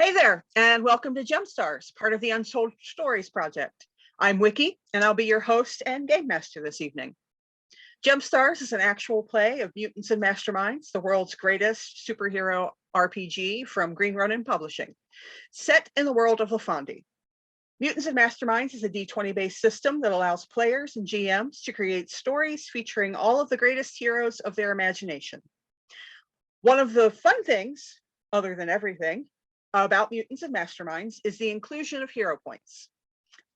Hey there, and welcome to GemStars, part of the Untold Stories Project. I'm Wiki, and I'll be your host and game master this evening. GemStars is an actual play of Mutants and Masterminds, the world's greatest superhero RPG from Green Ronin Publishing, set in the world of Leifandis. Mutants and Masterminds is a D20-based system that allows players and GMs to create stories featuring all of the greatest heroes of their imagination. One of the fun things, other than everything, about Mutants and Masterminds is the inclusion of hero points.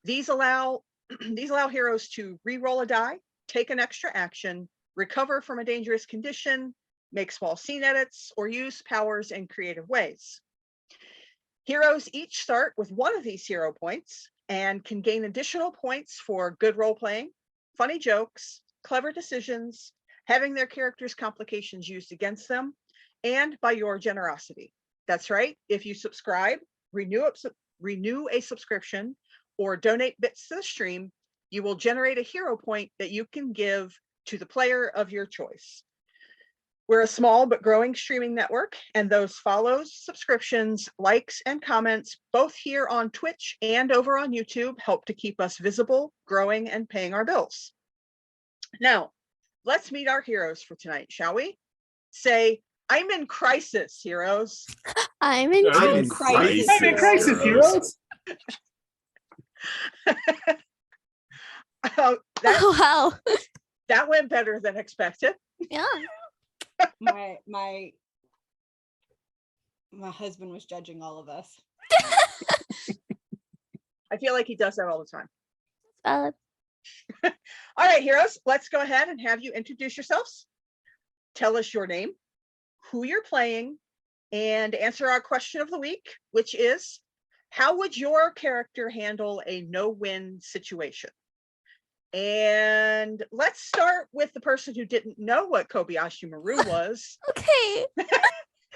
These allow heroes to re-roll a die, take an extra action, recover from a dangerous condition, make small scene edits, or use powers in creative ways. Heroes each start with one of these hero points and can gain additional points for good role-playing, funny jokes, clever decisions, having their characters' complications used against them, and by your generosity. That's right. If you subscribe, renew a subscription, or donate bits to the stream, you will generate a hero point that you can give to the player of your choice. We're a small but growing streaming network, and those follows, subscriptions, likes, and comments, both here on Twitch and over on YouTube, help to keep us visible, growing, and paying our bills. Now, let's meet our heroes for tonight, shall we? Say, I'm in crisis, heroes. I'm in crisis. I'm in crisis, heroes. Wow. That went better than expected. Yeah. My husband was judging all of us. I feel like he does that all the time. Valid. All right, heroes, let's go ahead and have you introduce yourselves. Tell us your name, who you're playing, and answer our question of the week, which is, how would your character handle a no-win situation? And let's start with the person who didn't know what Kobayashi Maru was. Okay.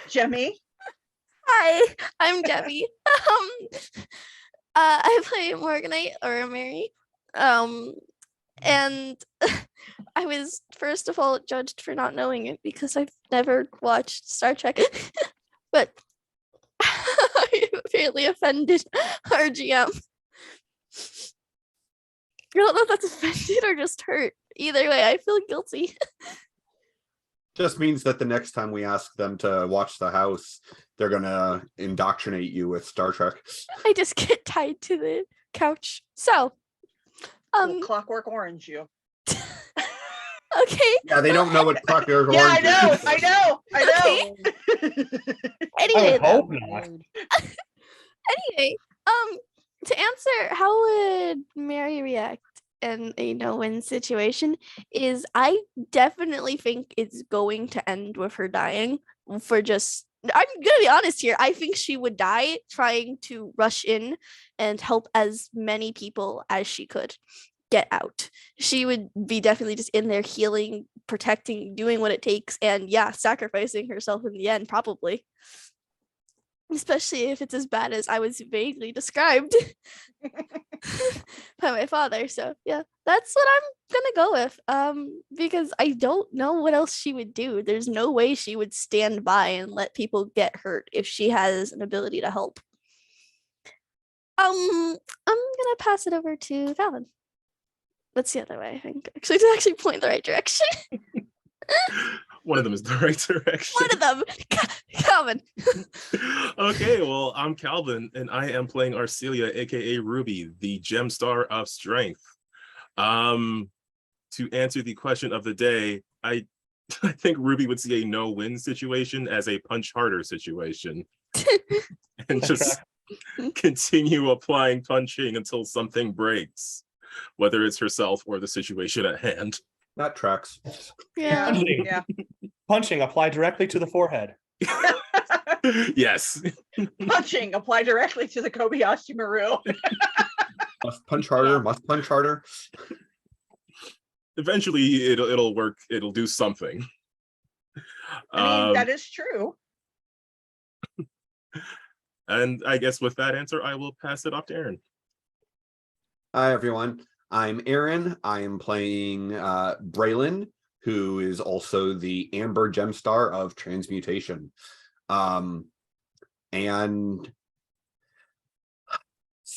Jemmy. Hi, I'm Debbie. I play Morganite or Mary. And I was first of all judged for not knowing it because I've never watched Star Trek. But I apparently offended our GM. I don't know if that's offended or just hurt. Either way, I feel guilty. Just means that the next time we ask them to watch the house, they're gonna indoctrinate you with Star Trek. I just get tied to the couch. So, We'll Clockwork Orange you. Okay. Yeah, they don't know what Clockwork Orange Yeah, is. I know. Anyway, I hope not. Anyway, to answer how would Mary react in a no-win situation is I definitely think it's going to end with her dying for just, I'm gonna be honest here, I think she would die trying to rush in and help as many people as she could get out. She would be definitely just in there healing, protecting, doing what it takes, and yeah, sacrificing herself in the end, probably. Especially if it's as bad as I was vaguely described by my father. So yeah, that's what I'm gonna go with. Because I don't know what else she would do. There's no way she would stand by and let people get hurt if she has an ability to help. I'm gonna pass it over to Fallon. That's the other way, I think. Actually, to actually point the right direction. One of them is the right direction. One of them, Calvin. Okay, well, I'm Calvin, and I am playing Arcelia, aka Ruby, the GemStar of Strength. To answer the question of the day, I think Ruby would see a no-win situation as a punch harder situation, and just continue applying punching until something breaks, whether it's herself or the situation at hand. That tracks. Yeah. Punching, apply directly to the forehead. Yes. Punching, apply directly to the Kobayashi Maru. Must punch harder, must punch harder. Eventually it'll work, it'll do something. I mean, that is true. And I guess with that answer, I will pass it off to Aaron. Hi, everyone. I'm Aaron. I am playing Braylon, who is also the Amber GemStar of Transmutation. And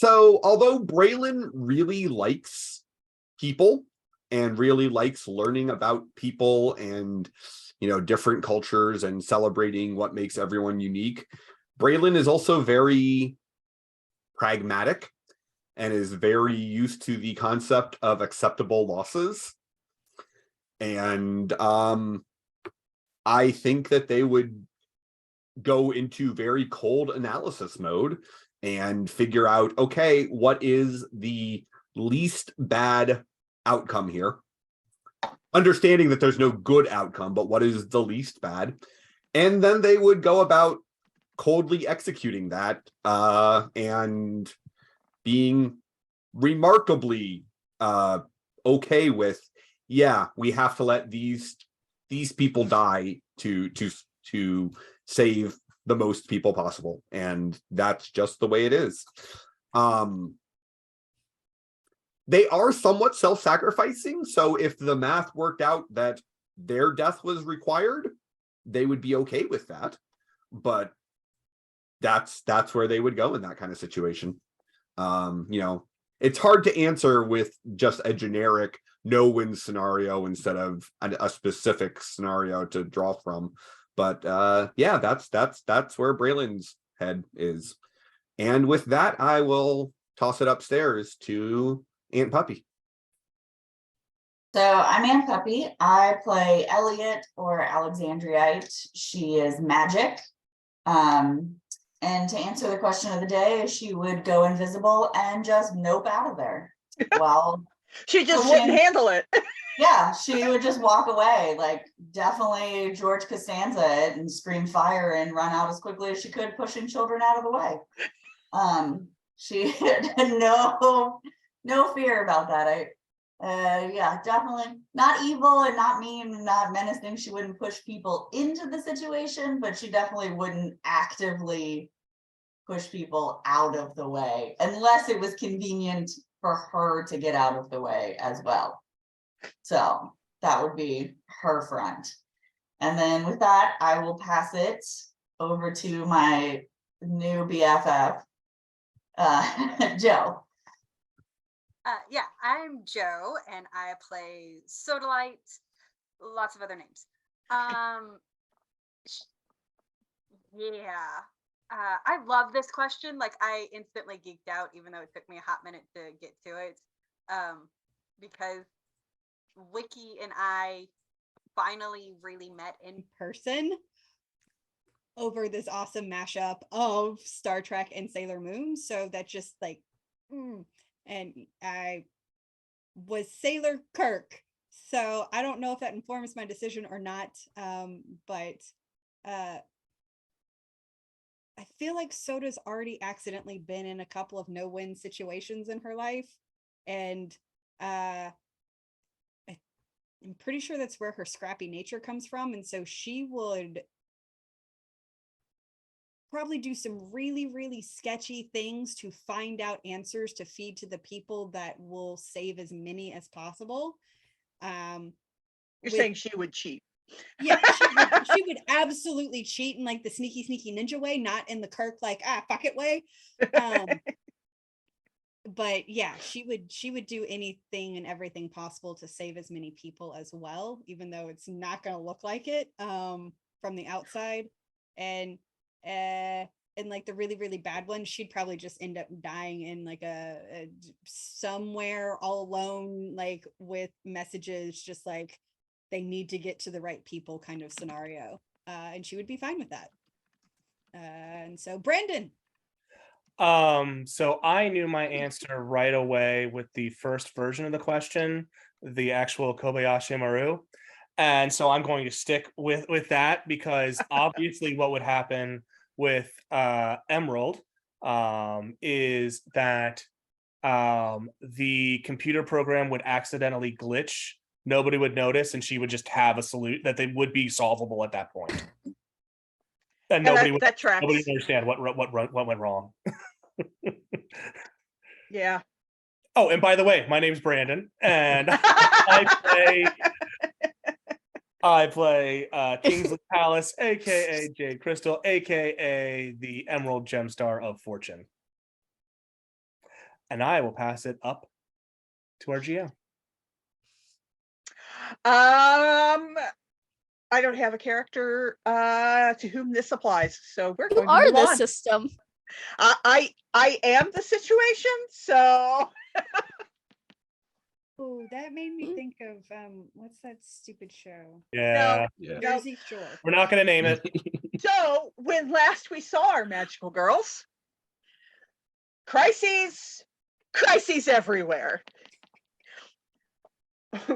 So although Braylon really likes people and really likes learning about people and, different cultures and celebrating what makes everyone unique, Braylon is also very pragmatic and is very used to the concept of acceptable losses. And I think that they would go into very cold analysis mode and figure out, okay, what is the least bad outcome here? Understanding that there's no good outcome, but what is the least bad? And then they would go about coldly executing that and being remarkably okay with, yeah, we have to let these people die to save the most people possible, and that's just the way it is. They are somewhat self-sacrificing, so if the math worked out that their death was required, they would be okay with that. But that's where they would go in that kind of situation. It's hard to answer with just a generic no-win scenario instead of a specific scenario to draw from. But yeah, that's where Braylon's head is. And with that, I will toss it upstairs to Aunt Puppy. So I'm Aunt Puppy. I play Elliot, or Alexandrite. She is magic. And to answer the question of the day, she would go invisible and just nope out of there. Well, She just wouldn't handle it. yeah, she would just walk away, like definitely George Costanza it and scream fire and run out as quickly as she could, pushing children out of the way. She had no fear about that. Yeah, definitely not evil and not mean and not menacing. She wouldn't push people into the situation, but she definitely wouldn't actively push people out of the way unless it was convenient for her to get out of the way as well. So that would be her front. And then with that, I will pass it over to my new BFF, Joe. Yeah, I'm Joe, and I play Sodalite, lots of other names. Yeah, I love this question. Like, I instantly geeked out, even though it took me a hot minute to get to it, because Wiki and I finally really met in person over this awesome mashup of Star Trek and Sailor Moon. So that just like, and I was Sailor Kirk. So I don't know if that informs my decision or not. But I feel like Soda's already accidentally been in a couple of no-win situations in her life. And I'm pretty sure that's where her scrappy nature comes from. And so she would probably do some really, really sketchy things to find out answers to feed to the people that will save as many as possible. You're saying she would cheat. Yeah, she would absolutely cheat in like the sneaky ninja way, not in the Kirk like fuck it way. But yeah, she would do anything and everything possible to save as many people as well, even though it's not going to look like it from the outside. And like the really, really bad one, she'd probably just end up dying in like a somewhere all alone, like with messages just like they need to get to the right people kind of scenario. And she would be fine with that. And so Brandon. So I knew my answer right away with the first version of the question, the actual Kobayashi Maru. And so I'm going to stick with that, because obviously what would happen with Emerald is that the computer program would accidentally glitch. Nobody would notice, and she would just have a solution that they would be solvable at that point. And nobody would understand what went wrong. Yeah. Oh, and by the way, my name's Brandon, and I play Kingsley Palace, aka Jade Crystal, aka the Emerald Gemstar of Fortune. and I will pass it up to our GM. I don't have a character to whom this applies, so we're You going to are move the on. system. I am the situation, so Oh, that made me Mm. think of what's that stupid show? Yeah, Yeah. No. Jersey Shore. we're not going to name it. so when last we saw our magical girls, crises everywhere.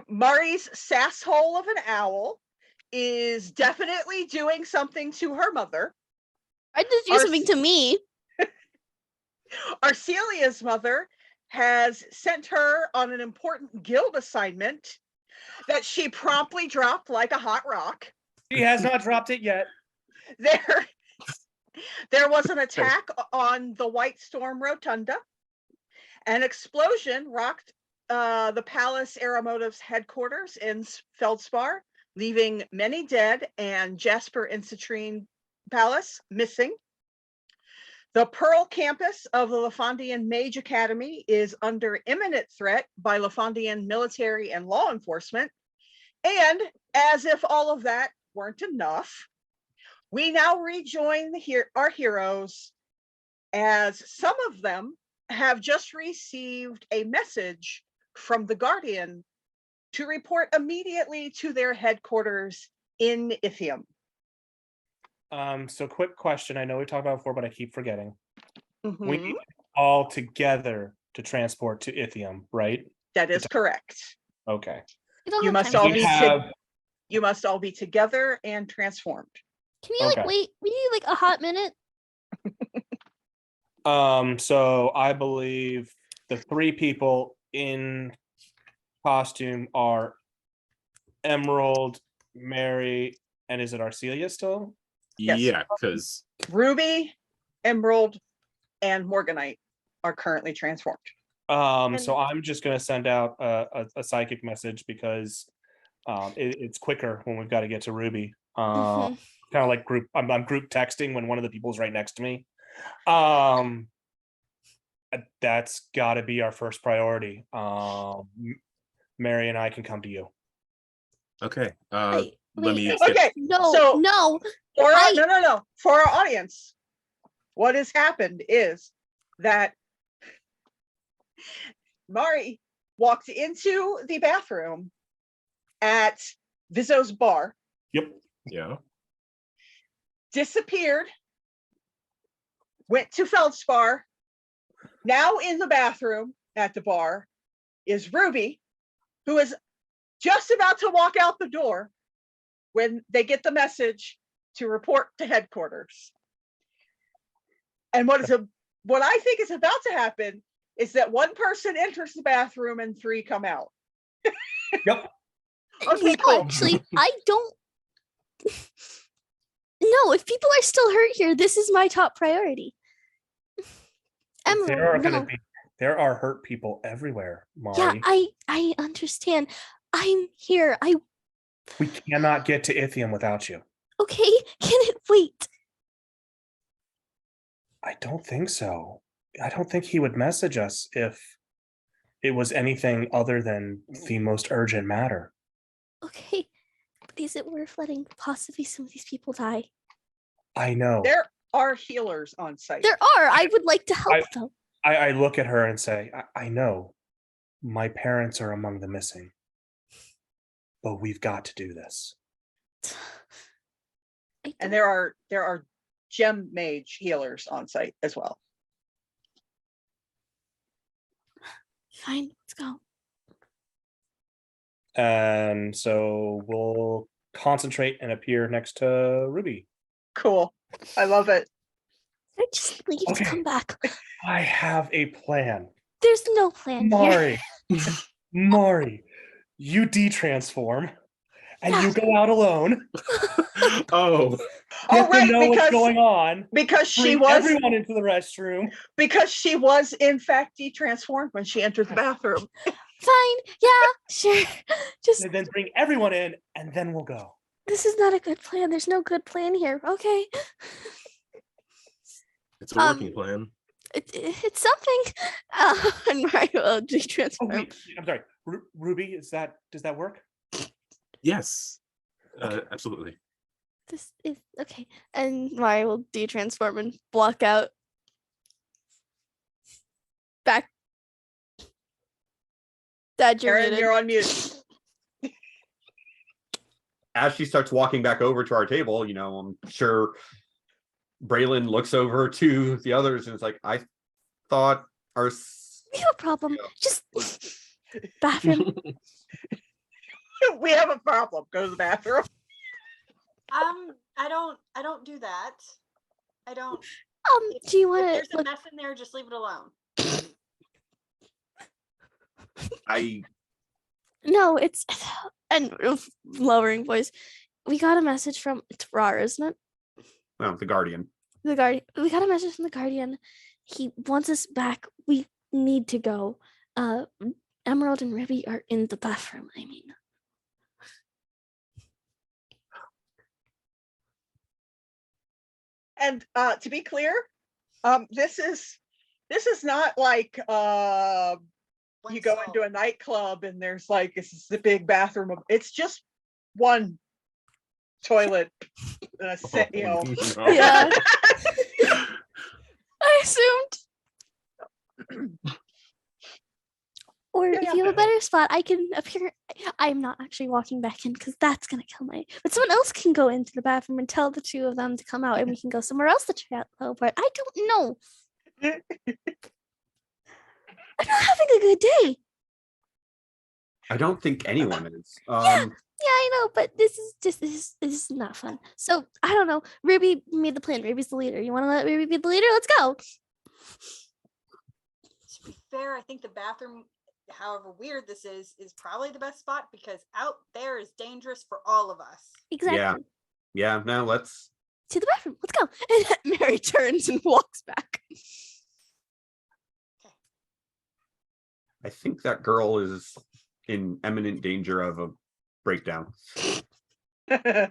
Mari's sasshole of an owl is definitely doing something to her mother. I just do something to me. Arcelia's mother has sent her on an important guild assignment that she promptly dropped like a hot rock. She has not dropped it yet. There was an attack on the White Storm Rotunda. An explosion rocked the Palace Aeromotive's headquarters in Feldspar, leaving many dead and Jasper and Citrine Palace missing. The Pearl campus of the Leifandis Mage Academy is under imminent threat by Leifandis military and law enforcement. And as if all of that weren't enough, we now rejoin our heroes, as some of them have just received a message from the Guardian to report immediately to their headquarters in Ithium. So quick question. I know we talked about it before, but I keep forgetting. We Mhm. need all together to transport to Ithium, right? That is correct. Okay. You don't You have must time all for be this. you must all be together and transformed. Can you like Okay. wait? We need like a hot minute. So I believe the three people in costume are Emerald, Mary, and is it Arcelia still? Yes. Yeah, because Ruby, Emerald, and Morganite are currently transformed. So I'm just gonna send out a psychic message because it's quicker when we've got to get to Ruby. Mhm. Kind of like group. I'm group texting when one of the people's right next to me. That's got to be our first priority. Mary and I can come to you. okay. Wait, Let me wait. get Okay, No, So- no. no. For our audience, what has happened is that Mari walked into the bathroom at Vizzo's bar, Yep. yeah. disappeared, went to Feldspar. Now in the bathroom at the bar is Ruby, who is just about to walk out the door when they get the message to report to headquarters. And what I think is about to happen is that one person enters the bathroom and three come out. Yep. Okay, You know, cool. actually, I don't. No, if people are still hurt here, this is my top priority. Emerald, no. There are hurt people everywhere, Yeah, Mari. I understand. I'm here. We cannot get to Ithium without you. Okay, can it wait? I don't think so. I don't think he would message us if it was anything other than the most urgent matter. Okay, but is it worth letting possibly some of these people die? I know. There are healers on site. There are. I would like to help them. I look at her and say, I know my parents are among the missing, but we've got to do this. And there are gem mage healers on site as well. Fine, let's go. And so we'll concentrate and appear next to Ruby. Cool. I love it. I just leave Okay. to come back. I have a plan. There's no plan here. Mari, you de-transform and Yeah. you go out alone. Oh, Get to right, know what's going on. Because she Bring was everyone into the restroom. in fact de-transformed when she entered the bathroom. Fine. Yeah, sure. Just And then bring everyone in, and then we'll go. this is not a good plan. There's no good plan here. Okay. it's a Um, working plan. It's something. And Mario will Oh, de-transform. wait, I'm sorry. Ruby, does that work? Yes, absolutely. This is okay. And Mario will de-transform and block out. Back. Dad, you're Aaron, muted. you're on mute. As she starts walking back over to our table, I'm sure Braylon looks over to the others and it's like, I thought our We have a problem. Just bathroom. We have a problem. Go to the bathroom. I don't do that. I don't. Do you If want there's to a look? mess in there, just leave it alone. I No, it's and lowering voice. We got a message from it's Rar, isn't it? well, the Guardian. The Guardian. We got a message from the Guardian. He wants us back. We need to go. Emerald and Ruby are in the bathroom. I mean, And to be clear, this is not like you go into a nightclub and there's like this is the big bathroom. It's just one toilet. No. yeah. I assumed. Or Yeah, if you have a better spot, I can appear. I'm not actually walking back in because that's gonna kill my. But someone else can go into the bathroom and tell the two of them to come out, and we can go somewhere else to try out the part. I don't know. I'm not having a good day. I don't think anyone is. Yeah, I know, but this is not fun. So I don't know. Ruby made the plan. Ruby's the leader. You want to let Ruby be the leader? Let's go. To be fair, I think the bathroom, however weird this is probably the best spot because out there is dangerous for all of us. Exactly. Yeah, no, let's. To the bathroom. Let's go. And Mary turns and walks back. I think that girl is in imminent danger of a breakdown. I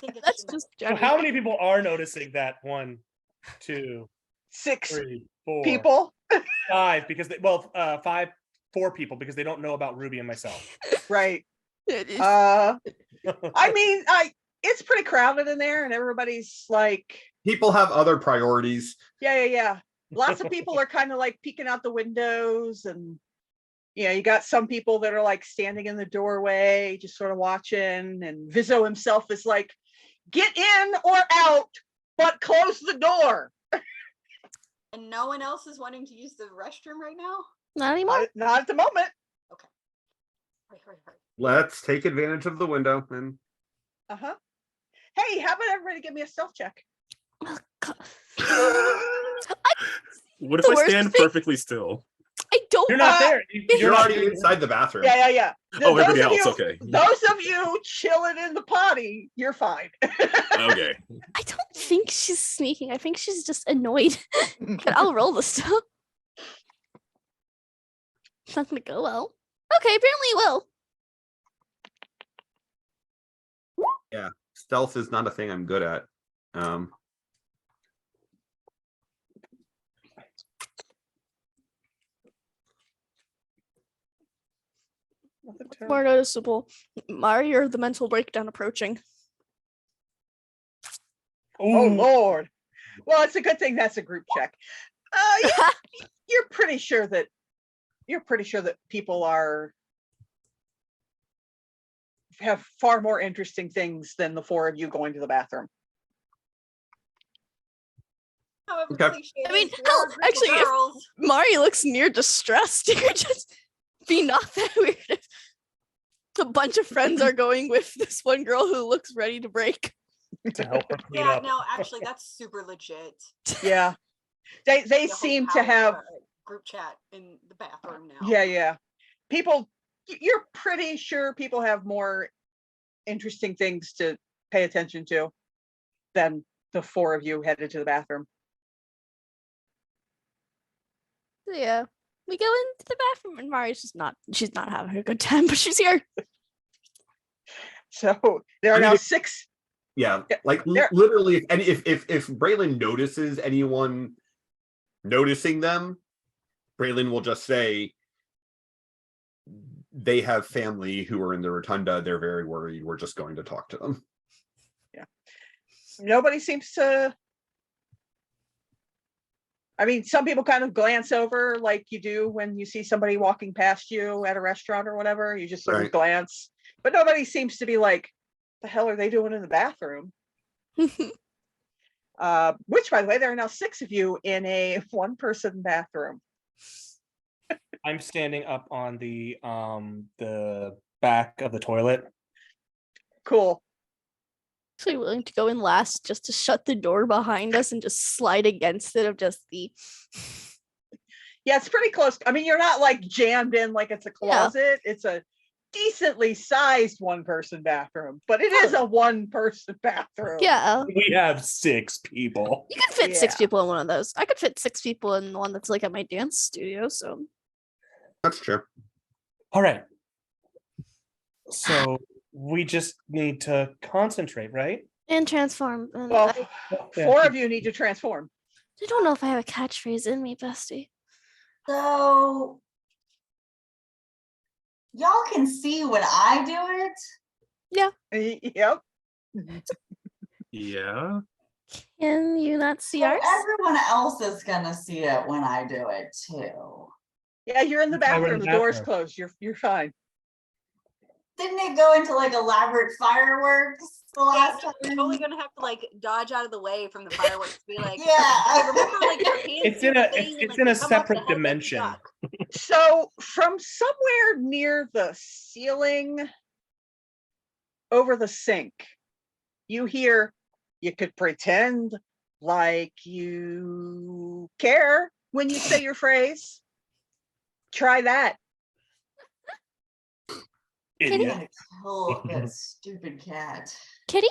think it's That's genetic. just So how many people are noticing that? 1, 2, 6 3, 4, people. 5, because four people because they don't know about Ruby and myself. Right. It is- I mean, it's pretty crowded in there and everybody's like, People have other priorities. yeah. Lots of people are kind of like peeking out the windows and you got some people that are like standing in the doorway, just sort of watching. And Vizzo himself is like, get in or out, but close the door. And no one else is wanting to use the restroom right now? Not anymore. Not at the moment. Right. Let's take advantage of the window and Uh-huh. Hey, how about everybody give me a stealth check? Oh, God. What if The I worst stand thing- perfectly still? I don't. You're not there. you're not already inside the bathroom. Yeah. Oh, Those everybody of else, you- okay. Those of you chilling in the potty, you're fine. Okay. I don't think she's sneaking. I think she's just annoyed. But I'll roll the stuff. It's not gonna go well. Okay, apparently it will. Stealth is not a thing I'm good at. More noticeable. Mari or the mental breakdown approaching. Oh Ooh. Lord. Well, it's a good thing that's a group check. You're pretty sure that people have far more interesting things than the four of you going to the bathroom. However, Okay. cliche I mean, it is, hell, we're a group of actually, if- girls. Mari looks near distressed. You're just be not that weird if a bunch of friends are going with this one girl who looks ready to break. To help her clean Yeah, up. no, actually, that's super legit. Yeah. They The whole seem to power have of a group chat in the bathroom now. yeah. People, you're pretty sure people have more interesting things to pay attention to than the four of you headed to the bathroom. So yeah. We go into the bathroom and Mari's she's not having a good time, but she's here. So there are I mean, now if- 6. Yeah, Yeah, like there- literally, if Braylon notices anyone noticing them, Braylon will just say, they have family who are in the rotunda. They're very worried. We're just going to talk to them. Yeah. Nobody seems to. I mean, some people kind of glance over like you do when you see somebody walking past you at a restaurant or whatever. You just sort of glance, but nobody seems to be like, the hell are they doing in the bathroom? Which, by the way, there are now 6 of you in a 1-person bathroom. I'm standing up on the back of the toilet. Cool. Actually willing to go in last just to shut the door behind us and just slide against it of just the. Yeah, it's pretty close. I mean, you're not like jammed in like it's a closet. Yeah. It's a decently sized 1-person bathroom, but it is a 1-person bathroom. Yeah. We have 6 people. You can fit 6 people in one of those. I could fit 6 people in the one that's like at my dance studio, so. That's true. All right. So we just need to concentrate, right? And transform. And well, 4 of you need to transform. I don't know if I have a catchphrase in me, bestie. So y'all can see when I do it? Yeah. Yep. Yeah. Can you not see So ours? everyone else is gonna see it when I do it too. Yeah, you're in the bathroom. The door's closed. You're fine. Didn't it go into like elaborate fireworks the last time? You're totally gonna have to like dodge out of the way from the fireworks. Be like, yeah. I remember like your hands. It's in a separate dimension. So from somewhere near the ceiling, over the sink, you hear, "You could pretend like you care when you say your phrase. Try that." Idiot. I'm gonna kill that stupid cat. Kitty?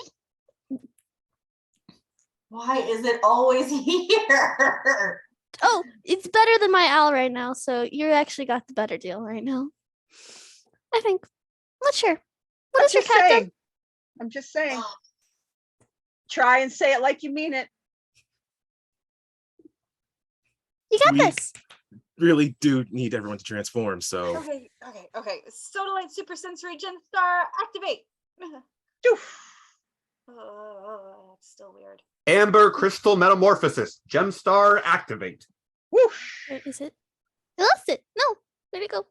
Why is it always here? Oh, it's better than my owl right now, so you actually got the better deal right now. I think. I'm not sure. What is your cat done? I'm just saying. Try and say it like you mean it. You got this. Really do need everyone to transform, so. Okay. Sodalite Super Sensory GemStar, activate. It's still weird. Amber Crystal Metamorphosis. GemStar, activate. Whoosh. Where is it? I lost it. No. Where'd it go?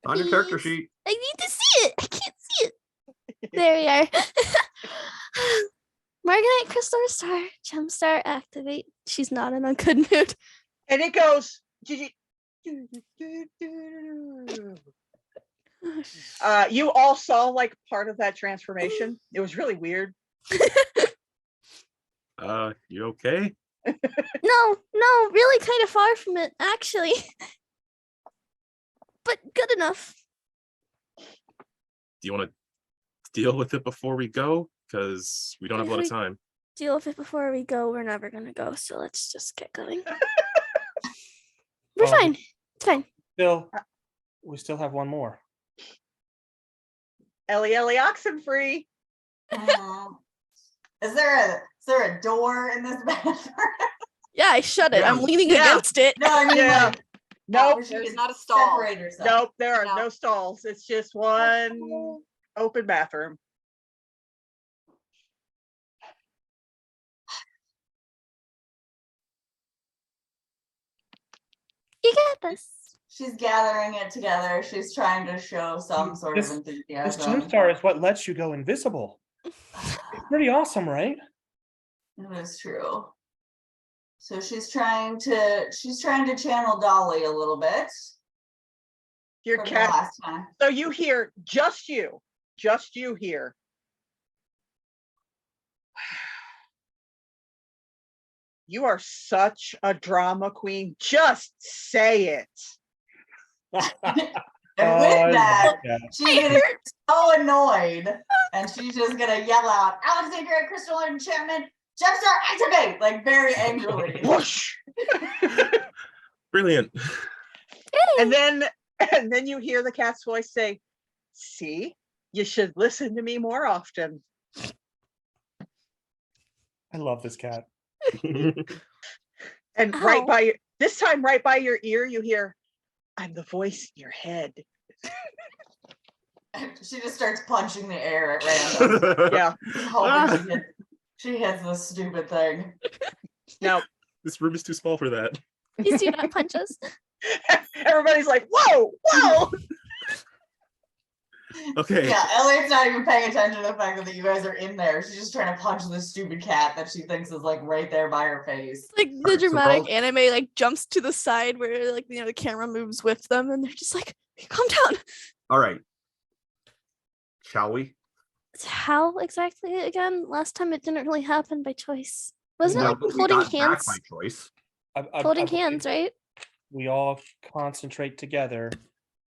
On your character sheet. I need to see it. I can't see it. There we are. Marganite Crystal Star, GemStar, activate. She's not in a good mood. And it goes. You all saw like part of that transformation. It was really weird. You okay? No, really kind of far from it, actually. But good enough. Do you want to deal with it before we go? Because we don't have a lot of time. Deal with it before we go. We're never going to go, so let's just get going. We're fine. It's fine. We still have one more. Ellie oxen free. Is there a door in this bathroom? Yeah, I shut it. I'm leaning against it. No, I mean like, nope. There's not a stall. Nope, there are no stalls. It's just one open bathroom. You got this. She's gathering it together. She's trying to show some sort of enthusiasm. This GemStar is what lets you go invisible. It's pretty awesome, right? It is true. So she's trying to channel Dolly a little bit. Your cat. Last time. So you hear just you hear. You are such a drama queen. Just say it. And with that, she's gonna get so annoyed, and she's just gonna yell out, "Alexandria Crystal Enchantment, GemStar activate!" Like very angrily. Whoosh. Brilliant. And then you hear the cat's voice say, "See, you should listen to me more often." I love this cat. And Ow. this time right by your ear, you hear, "I'm the voice in your head." She just starts punching the air at random. Yeah. Hoping she hits this stupid thing. Now, This room is too small for that. Please do not punch us. everybody's like, "Whoa, whoa!" Okay. Yeah, Elliot's not even paying attention to the fact that you guys are in there. She's just trying to punch this stupid cat that she thinks is like right there by her face. Like the Alright, so dramatic roll- anime like jumps to the side where like the camera moves with them and they're just like, calm down. All right. Shall we? How exactly again? Last time it didn't really happen by choice. Wasn't No, it but like we holding got back hands? by choice. Holding believe hands, right? We all concentrate together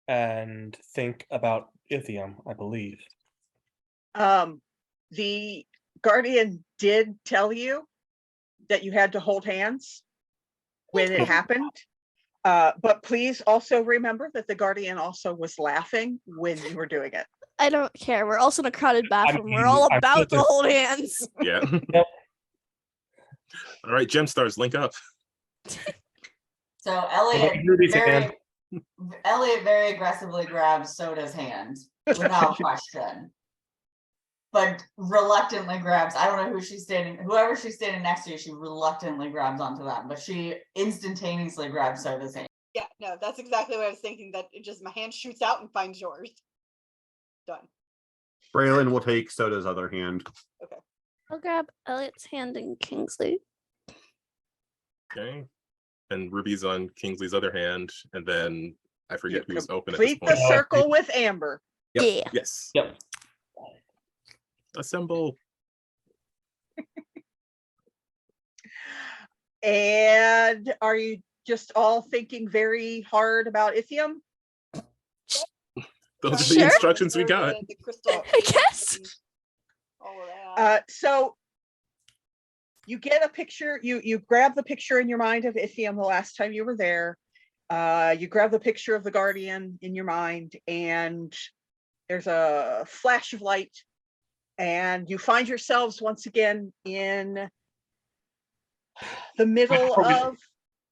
and think about Ithium, I believe. The Guardian did tell you that you had to hold hands when it Okay. happened. But please also remember that the Guardian also was laughing when you were doing it. I don't care. We're also in a crowded bathroom. We're mean, all I about feel to hold hands. Yeah. Yep. All right, GemStars, link up. So Ruby's hand. Elliot very aggressively grabs Soda's hand without question. But reluctantly grabs, I don't know whoever she's standing next to, she reluctantly grabs onto that, but she instantaneously grabs Soda's hand. Yeah, no, that's exactly what I was thinking. That it just my hand shoots out and finds yours. Done. Braylon will take Soda's other hand. I'll grab Elliot's hand and Kingsley. Okay. And Ruby's on Kingsley's other hand, and then I forget You who's open at this complete the point. circle with Amber. Yep. Yeah. Yes. Yep. Assemble. And are you just all thinking very hard about Ithium? Those are the Sure. instructions we got. The crystal I guess. and all of that. So you get a picture, you grab the picture in your mind of Ithium the last time you were there. You grab the picture of the Guardian in your mind, and there's a flash of light, and you find yourselves once again in the middle of.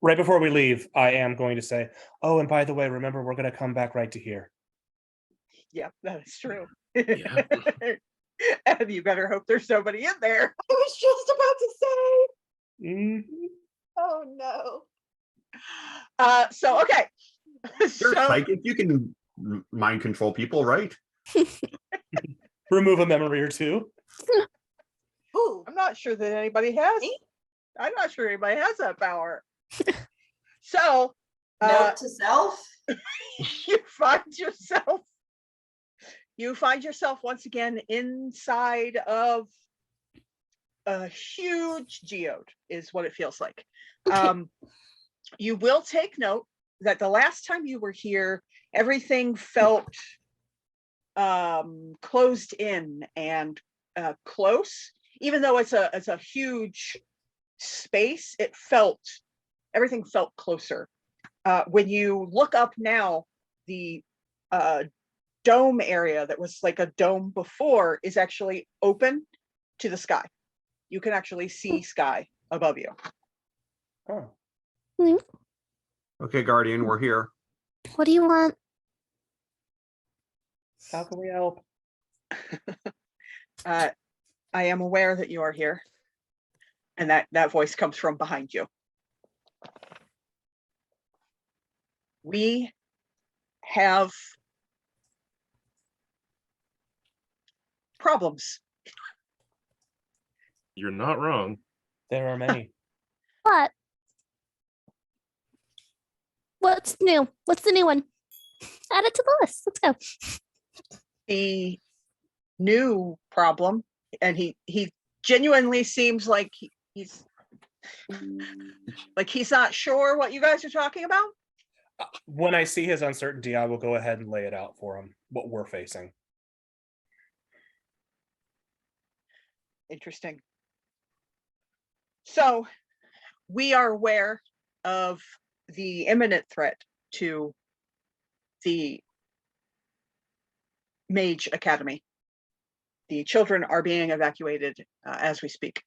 Right before we leave, I am going to say, oh, and by the way, remember, we're going to come back right to here. Yeah, that is true. Yeah. And you better hope there's nobody in there. I was just about to say. Mhm. Oh no. So okay. You're So psychic. You can mind control people, right? Remove a memory or two. Ooh. I'm not sure that anybody has. Me? I'm not sure anybody has that power. So Note to self. you find yourself once again inside of a huge geode, is what it feels like. Okay. You will take note that the last time you were here, everything felt closed in and close. Even though it's a huge space, everything felt closer. When you look up now, the dome area that was like a dome before is actually open to the sky. You can actually see sky above you. Oh. Okay, Guardian, we're here. What do you want? How can we help? I am aware that you are here, and that voice comes from behind you. We have problems. You're not wrong. There are many. What? What's new? What's the new one? Add it to the list. Let's go. The new problem, and he genuinely seems like he's not sure what you guys are talking about. When I see his uncertainty, I will go ahead and lay it out for him, what we're facing. Interesting. So we are aware of the imminent threat to the Mage Academy. The children are being evacuated as we speak.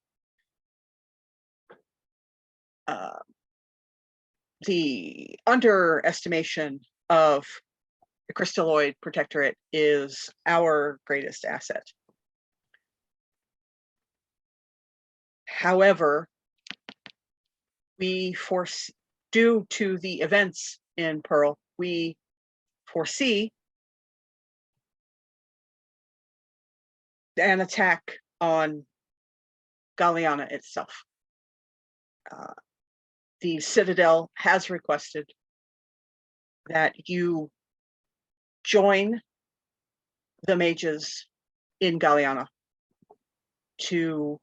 the underestimation of the crystalloid protectorate is our greatest asset. However, due to the events in Pearl, we foresee an attack on Galliana itself. The Citadel has requested that you join the mages in Galliana to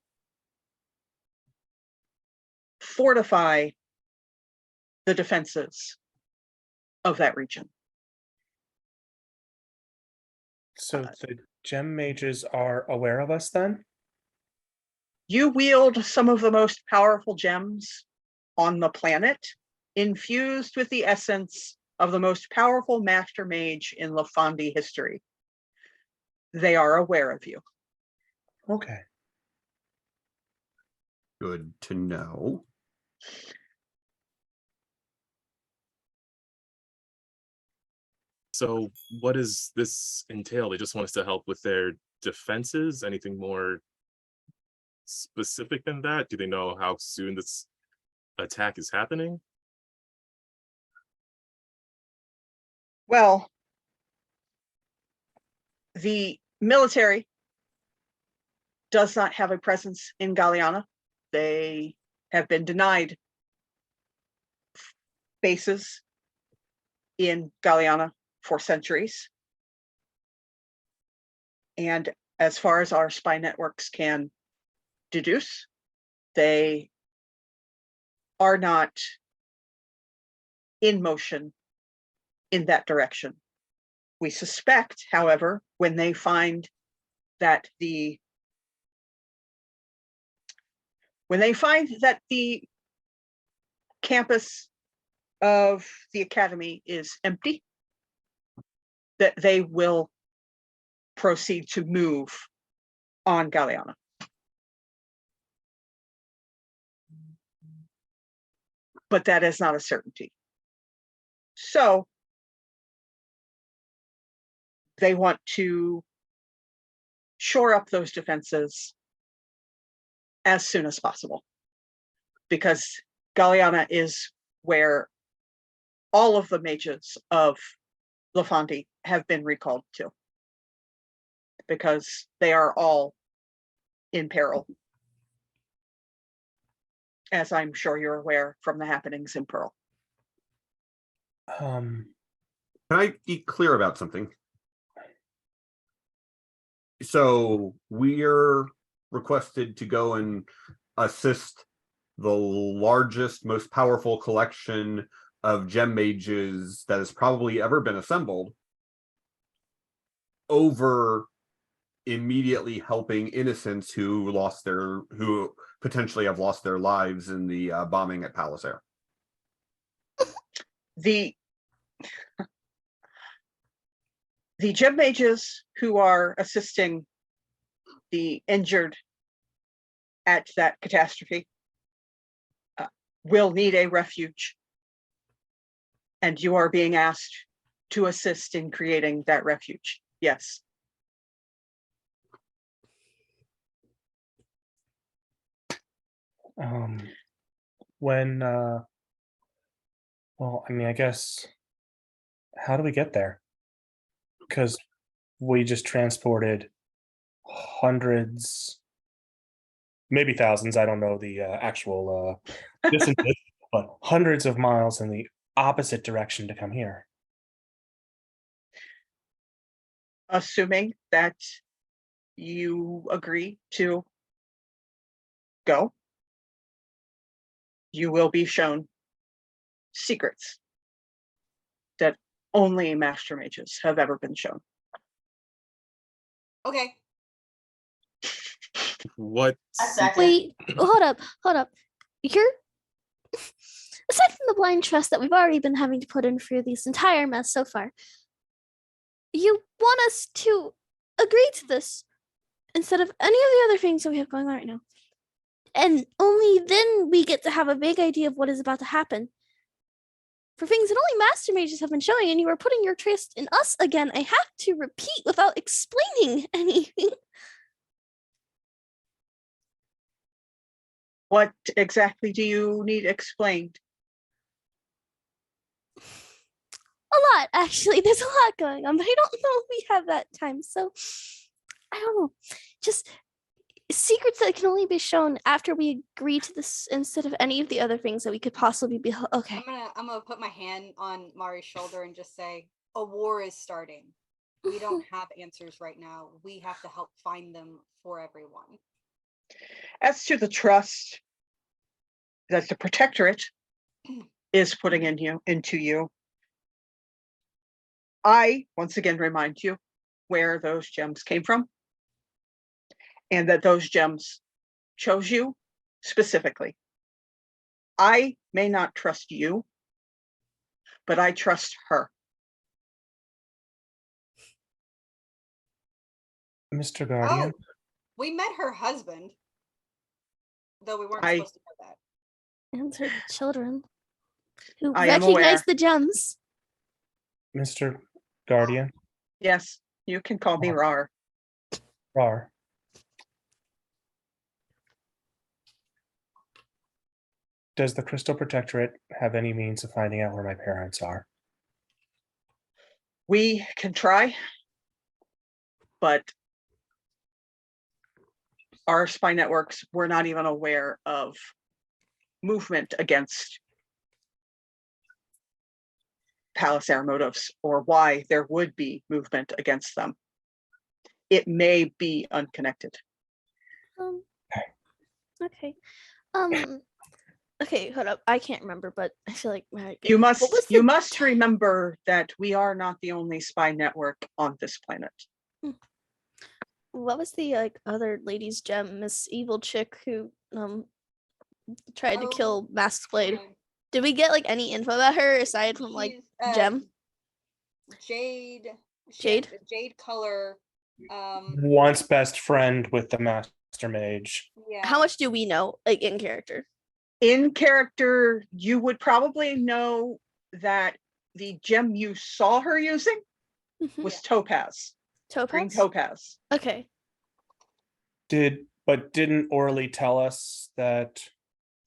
fortify the defenses of that region. So the gem mages are aware of us then? You wield some of the most powerful gems on the planet, infused with the essence of the most powerful master mage in Leifandis history. They are aware of you. Okay. Good to know. So what does this entail? They just want us to help with their defenses? Anything more specific than that? Do they know how soon this attack is happening? Well, the military does not have a presence in Galliana. They have been denied bases in Galliana for centuries. And as far as our spy networks can deduce, they are not in motion in that direction. We suspect, however, when they find that the campus of the academy is empty, that they will proceed to move on Galliana. But that is not a certainty. So they want to shore up those defenses as soon as possible, because Galliana is where all of the mages of Leifandis have been recalled to, because they are all in peril, as I'm sure you're aware from the happenings in Pearl. Can I be clear about something? So we're requested to go and assist the largest, most powerful collection of gem mages that has probably ever been assembled, over immediately helping innocents who potentially have lost their lives in the bombing at Palace Air. The gem mages who are assisting the injured at that catastrophe will need a refuge, and you are being asked to assist in creating that refuge. Yes. Well, I mean, I guess, how do we get there? Because we just transported hundreds, maybe thousands, I don't know the actual distances, but hundreds of miles in the opposite direction to come here. Assuming that you agree to go, you will be shown secrets that only master mages have ever been shown. Okay. What? A second. Wait, hold up. You're aside from the blind trust that we've already been having to put in for this entire mess so far, you want us to agree to this instead of any of the other things that we have going on right now. And only then we get to have a vague idea of what is about to happen. for things that only master mages have been showing, and you are putting your trust in us again. I have to repeat without explaining anything. What exactly do you need explained? A lot, actually. There's a lot going on, but I don't know if we have that time. So I don't know. Just secrets that can only be shown after we agree to this instead of any of the other things that we could possibly be. Okay. I'm gonna put my hand on Mari's shoulder and just say, a war is starting. We don't have answers right now. We have to help find them for everyone. As to the trust that the Protectorate is putting into you, I once again remind you where those gems came from, and that those gems chose you specifically. I may not trust you, but I trust her. Mr. Guardian. Oh, we met her husband, though we weren't I- supposed to know that. And her children who I am aware. recognize the gems. Mr. Guardian. Yes, you can call me Rar. Rar. Does the Crystal Protectorate have any means of finding out where my parents are? We can try, but our spy networks were not even aware of movement against Palace Air motives or why there would be movement against them. It may be unconnected. Okay. Okay, hold up. I can't remember, but I feel like You what was must remember that we are not the only spy network on this planet. what was the other lady's gem, Miss Evil Chick who tried to kill Maskblade? Okay. Did we get any info about her aside from She's, gem? Jade. Jade? Jade color. Once best friend with the Master Mage. Yeah. How much do we know in character? In character, you would probably know that the gem you saw her using was topaz. Green topaz. Okay. Didn't Orly tell us that?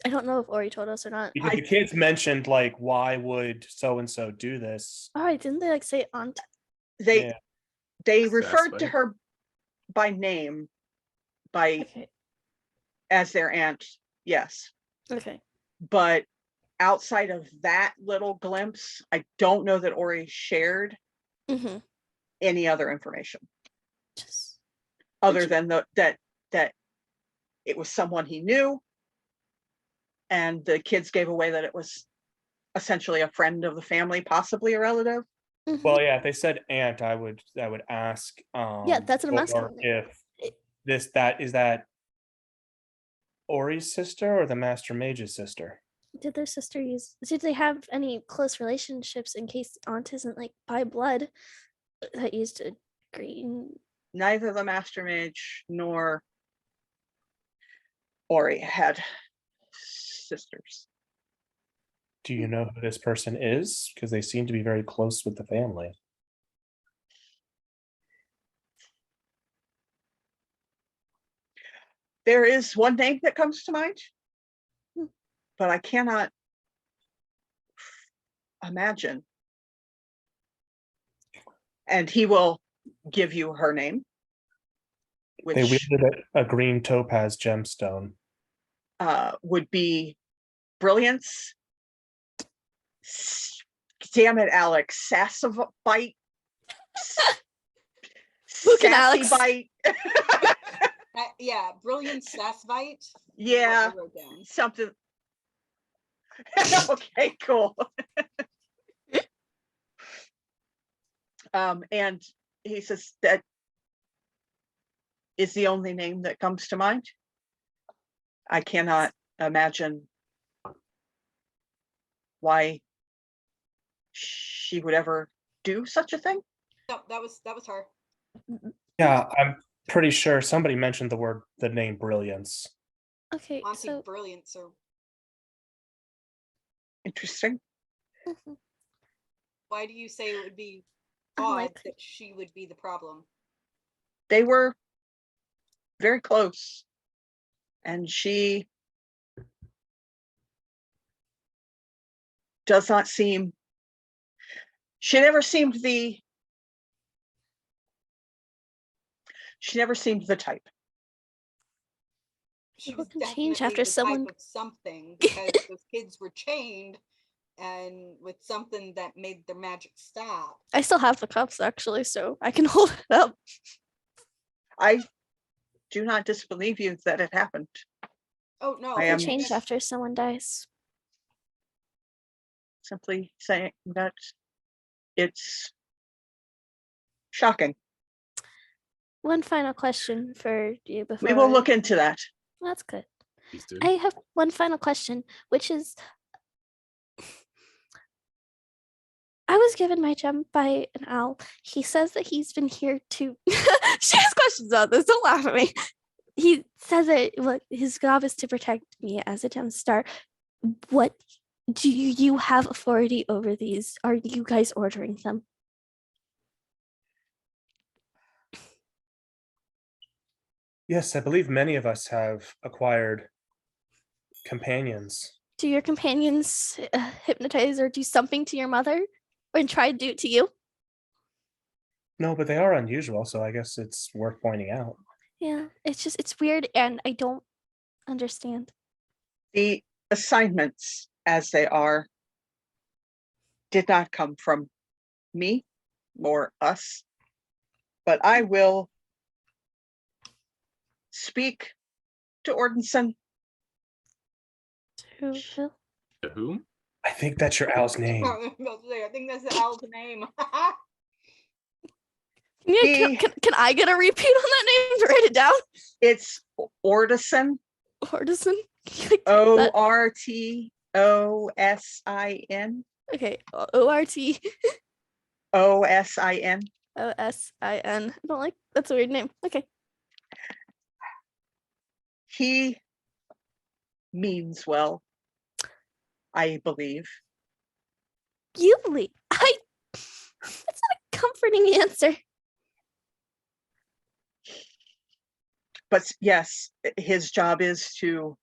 I don't know if Ori told us or not. Because the kids mentioned why would so and so do this? All right, didn't they say aunt? They referred to her by name, as their aunt. Yes. Okay. But outside of that little glimpse, I don't know that Ori shared any other information. Other than that it was someone he knew, and the kids gave away that it was essentially a friend of the family, possibly a relative. Well, yeah, if they said aunt, I would ask. Yeah, that's what I'm asking. If is that Ori's sister or the Master Mage's sister? Did their sister did they have any close relationships in case aunt isn't by blood that used a green? Neither the Master Mage nor Ori had sisters. Do you know who this person is? Because they seem to be very close with the family. There is one name that comes to mind, but I cannot imagine. And he will give you her name. They wielded a green topaz gemstone. Would be Brilliance. Damn it, Alex. Sassavite. Fucking Alex. Bite. Yeah, Brilliant Sassvite. Yeah, something. Okay, cool. And he says that is the only name that comes to mind. I cannot imagine why she would ever do such a thing. No, that was her. Yeah, I'm pretty sure somebody mentioned the name Brilliance. Okay, Auntie so Brilliance or interesting. Why do you say it would be I'm odd like- that she would be the problem? They were very close, and she does not seem, she never seemed the type. She People was can change definitely after the someone- type of something because those kids were chained and with something that made their magic stop. I still have the cups actually, so I can hold it up. I do not disbelieve you that it happened. Oh no, I They am- change after someone dies. Simply saying that it's shocking. One final question for you before We will look into that. That's good. Please do. I have one final question, which is I was given my gem by an owl. He says that he's been here to she has questions about this. Don't laugh at me. He says that what his job is to protect me as a gem star. What do you have authority over these? Are you guys ordering them? Yes, I believe many of us have acquired companions. Do your companions hypnotize or do something to your mother and try to do it to you? No, but they are unusual, so I guess it's worth pointing out. Yeah, it's weird and I don't understand. The assignments, as they are, did not come from me or us, but I will speak to Ordenson. To Phil? To whom? I think that's your owl's name. I think that's the owl's name. Yeah, He- can I get a repeat on that name to write it down? It's Ordenson, Ortison? Ortosin, Okay, O-R-T Osin. O-S-I-N. I don't like, that's a weird name. Okay. He means well, I believe. Yuli. That's not a comforting answer. But yes, his job is to,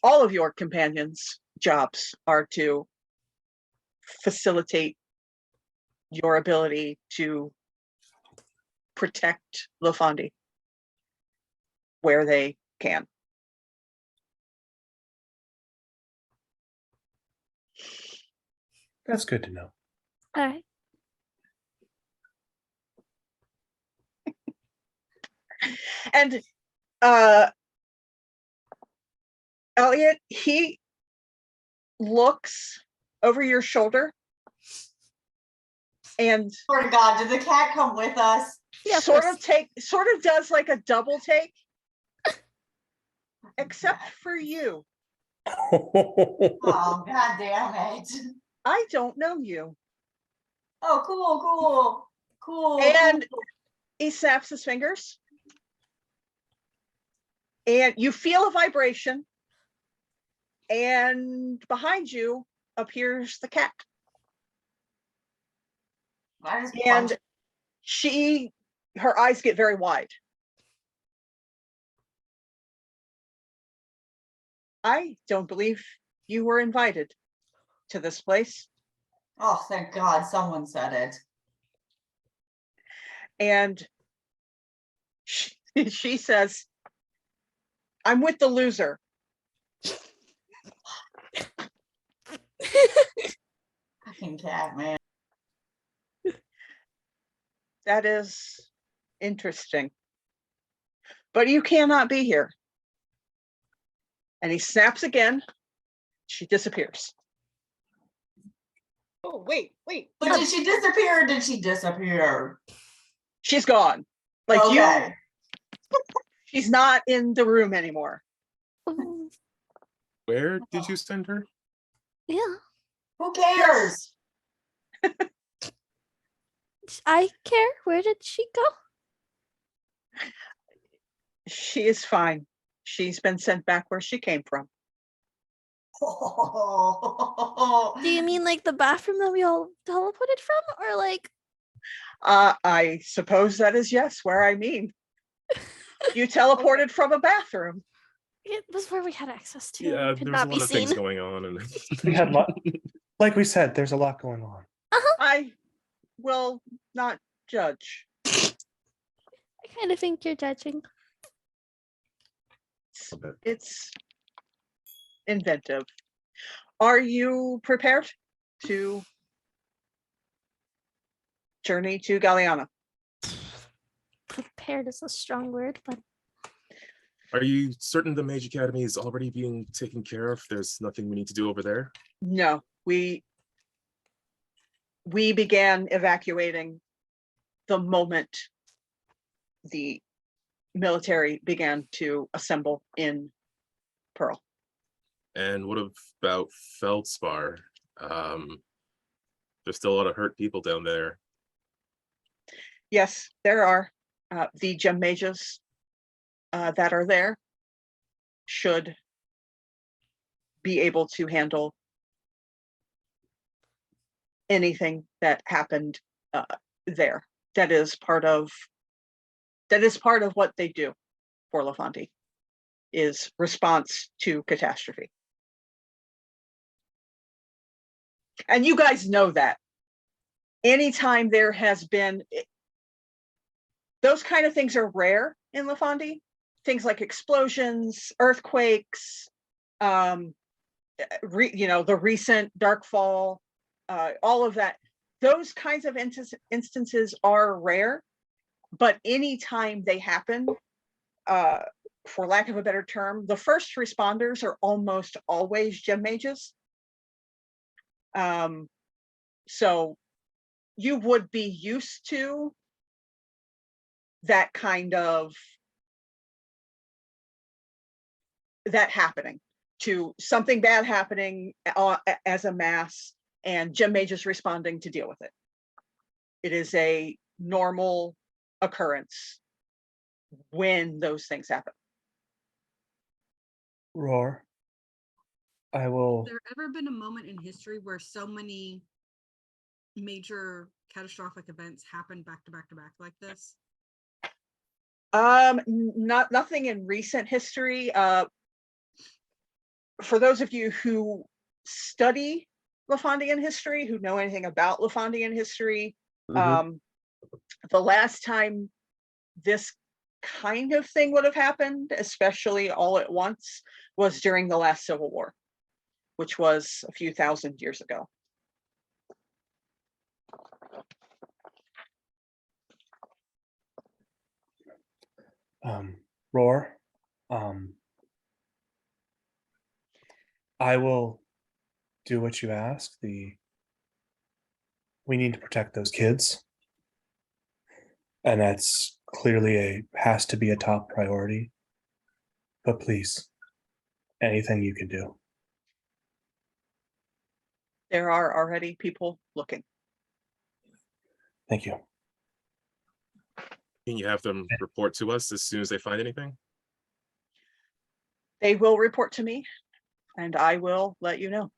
all of your companions' jobs are to facilitate your ability to protect Leifandis where they can. That's good to know. All right. And Elliot, he looks over your shoulder and Swear to God, did the cat come with us? Yeah, of sort course. of does like a double take, except for you. Oh, God damn it. I don't know you. Oh, cool. And he snaps his fingers. And you feel a vibration. And behind you appears the cat. I just And punched- her eyes get very wide. I don't believe you were invited to this place. Oh, thank God someone said it. And she says, I'm with the loser. Fucking cat, man. That is interesting. But you cannot be here. And he snaps again. She disappears. Oh, wait. But did she disappear or did she disappear? She's gone. Like Okay. she's not in the room anymore. Ooh, Where did you send her? yeah. Who cares? I care. Where did she go? She is fine. She's been sent back where she came from. Do you mean like the bathroom that we all teleported from, or like? I suppose that is yes, where I mean. You teleported from a bathroom. It was where we had access to. Yeah, and could there's a not lot be of things seen. going on, and We had like we said, there's a lot going on. I will not judge. I kind of think you're judging. It's inventive. Are you prepared to journey to Galliana? Prepared is a strong word, but are you certain the Mage Academy is already being taken care of? There's nothing we need to do over there? No, we began evacuating the moment the military began to assemble in Pearl. And what about Feldspar? There's still a lot of hurt people down there. Yes, there are the gem mages that are there should be able to handle anything that happened there. That is part of what they do for Leifandis, is response to catastrophe. And you guys know that. Anytime there has been, those kind of things are rare in Leifandis. Things like explosions, earthquakes, the recent Darkfall, all of that. Those kinds of instances are rare, but anytime they happen, for lack of a better term, the first responders are almost always gem mages. So you would be used to that kind of that happening, to something bad happening as a mass and gem mages responding to deal with it. It is a normal occurrence when those things happen. Roar. I will. Has there ever been a moment in history where so many major catastrophic events happen back to back to back like this? Nothing in recent history. For those of you who study Leifandis history, who know anything about Leifandis history, the last time this kind of thing would have happened, especially all at once, was during the last Civil War, which was a few thousand years ago. Roar. I will do what you ask. We need to protect those kids, and that's clearly has to be a top priority. But please, anything you can do. There are already people looking. Thank you. Can you have them report to us as soon as they find anything? They will report to me, and I will let you know.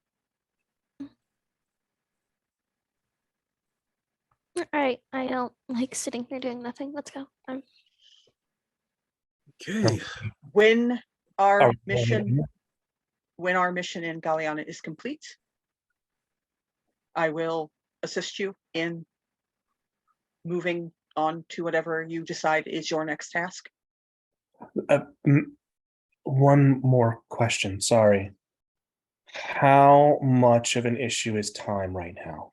All right, I don't like sitting here doing nothing. Let's go. Okay. When our Are we mission going in Galliana is complete, I will assist you in moving on to whatever you decide is your next task. One more question. Sorry. How much of an issue is time right now?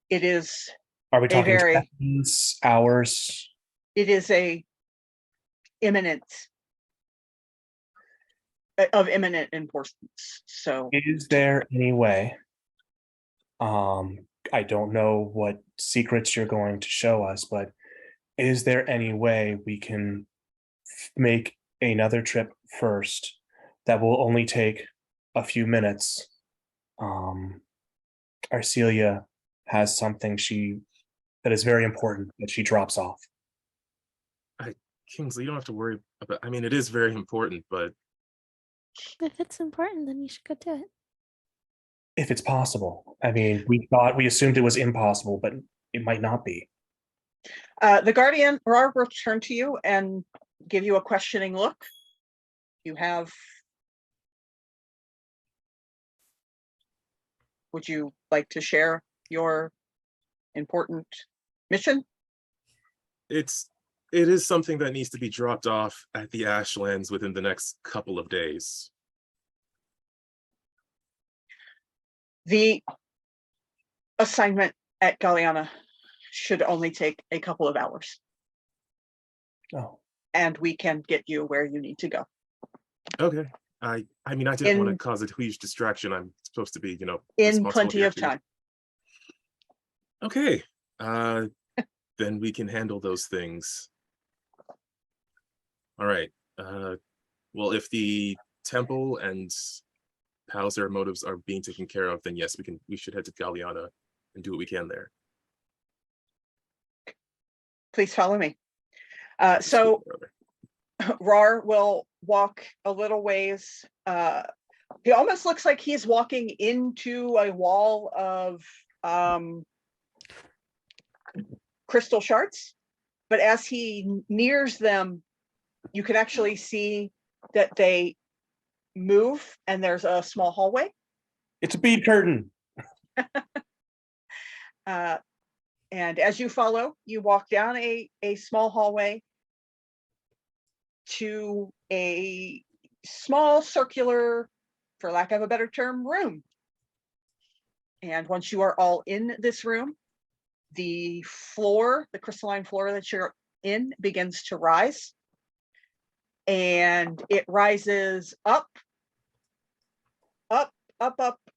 It is Are we a talking very, seconds, hours? it is a imminent, of imminent importance. So Is there any way? I don't know what secrets you're going to show us, but is there any way we can make another trip first that will only take a few minutes? Arcelia has something that is very important that she drops off. Kingsley, you don't have to worry about, I mean, it is very important, but If it's important, then you should go do it. If it's possible. I mean, we assumed it was impossible, but it might not be. The Guardian Rar will turn to you and give you a questioning look. You have. Would you like to share your important mission? It is something that needs to be dropped off at the Ashlands within the next couple of days. The assignment at Galliana should only take a couple of hours. Oh. And we can get you where you need to go. Okay. I mean, I didn't want to In- cause a huge distraction. I'm supposed to be, In responsible plenty here of too. time. Okay. Then we can handle those things. All right. Well, if the temple and Palzer motives are being taken care of, then yes, we should head to Galliana and do what we can there. Please follow me. So Rar will walk a little ways. He almost looks like he's walking into a wall of crystal shards, but as he nears them, you can actually see that they move and there's a small hallway. It's a bead curtain. And as you follow, you walk down a small hallway to a small circular, for lack of a better term, room. And once you are all in this room, the floor, the crystalline floor that you're in, begins to rise. And it rises up,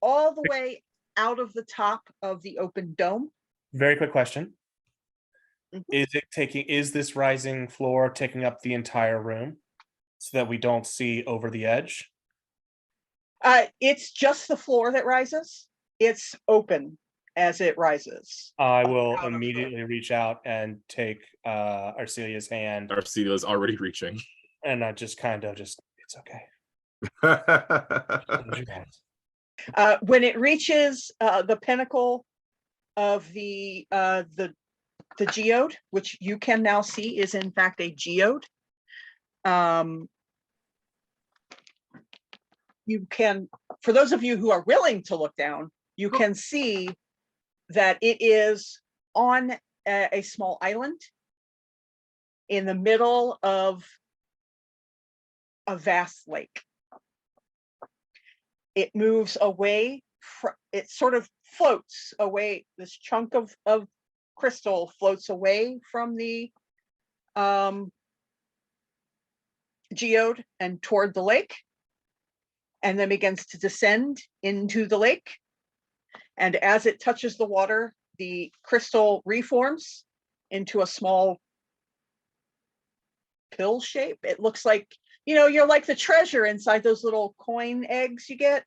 all the way out of the top of the open dome. Very quick question. Mhm. Is this rising floor taking up the entire room so that we don't see over the edge? It's just the floor that rises. It's open as it rises. I will Out of the- immediately reach out and take Arcelia's hand, Arcelia's already reaching. and I just it's okay. When it reaches the pinnacle of the geode, which you can now see is in fact a geode, you can, for those of you who are willing to look down, you can see that it is on a small island in the middle of a vast lake. It moves away, it sort of floats away, this chunk of crystal floats away from the geode and toward the lake, and then begins to descend into the lake. And as it touches the water, the crystal reforms into a small pill shape. It looks like, you're like the treasure inside those little coin eggs you get.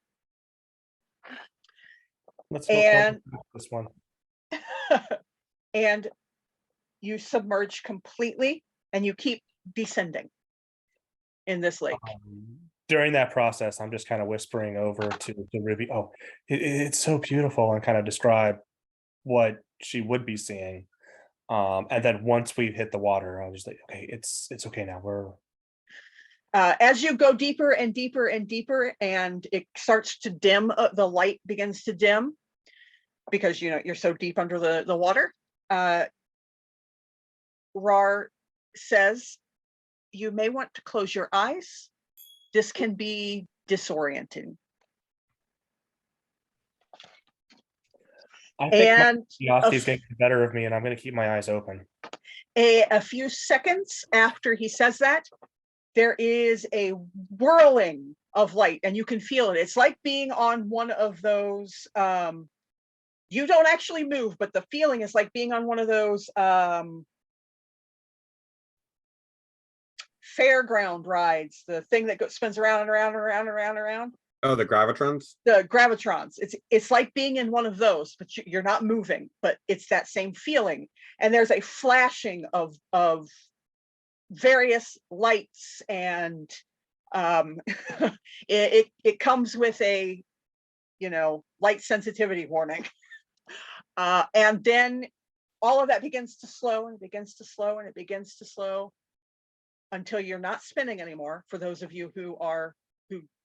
Let's And this one. and you submerge completely and you keep descending in this lake. During that process, I'm just kind of whispering over to Ruby, oh, it's so beautiful, and kind of describe what she would be seeing. And then once we hit the water, I was just like, okay, it's okay now. We're as you go deeper and deeper and deeper, and it starts to dim, the light begins to dim because you're so deep under the water. Rar says, you may want to close your eyes. This can be disorienting. I think And my curiosity is getting the better of me, and I'm going to keep my eyes open. a few seconds after he says that, there is a whirling of light, and you can feel it. It's like being on one of those, you don't actually move, but the feeling is like being on one of those fairground rides, the thing that spins around and around and around and around and around. Oh, the gravitrons? The gravitrons. It's like being in one of those, but you're not moving, but it's that same feeling. And there's a flashing of various lights and it comes with a, light sensitivity warning. And then all of that begins to slow and it begins to slow and it begins to slow until you're not spinning anymore. For those of you who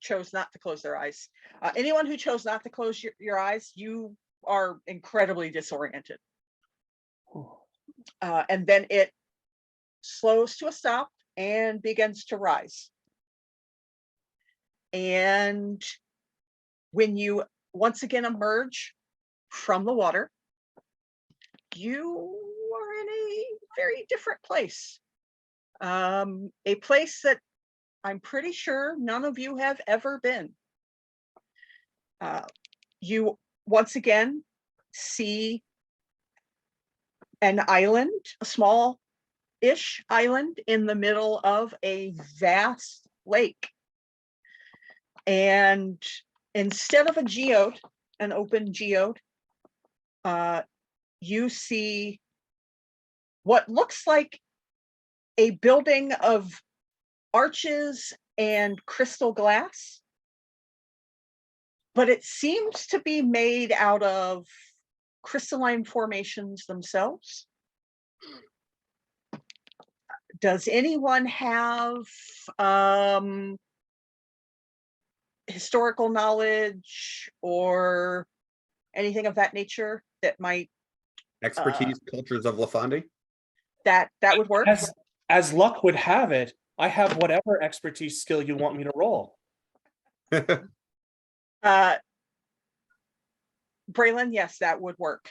chose not to close their eyes, anyone who chose not to close your eyes, you are incredibly disoriented. And then it slows to a stop and begins to rise. And when you once again emerge from the water, you are in a very different place. A place that I'm pretty sure none of you have ever been. You once again see an island, a small-ish island in the middle of a vast lake. And instead of a geode, an open geode, you see what looks like a building of arches and crystal glass, but it seems to be made out of crystalline formations themselves. Does anyone have historical knowledge or anything of that nature that might Expertise, cultures of Leifandis. that would work? As luck would have it, I have whatever expertise skill you want me to roll. Braylon, yes, that would work.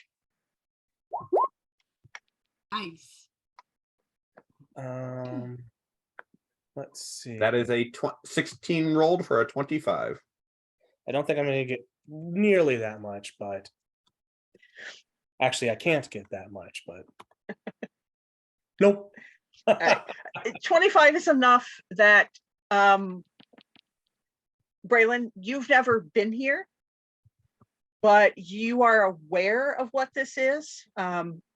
Nice. Let's see. That is a 16 rolled for a 25. I don't think I'm going to get nearly that much, but actually, I can't get that much, but nope. 25 is enough that Braylon, you've never been here, but you are aware of what this is,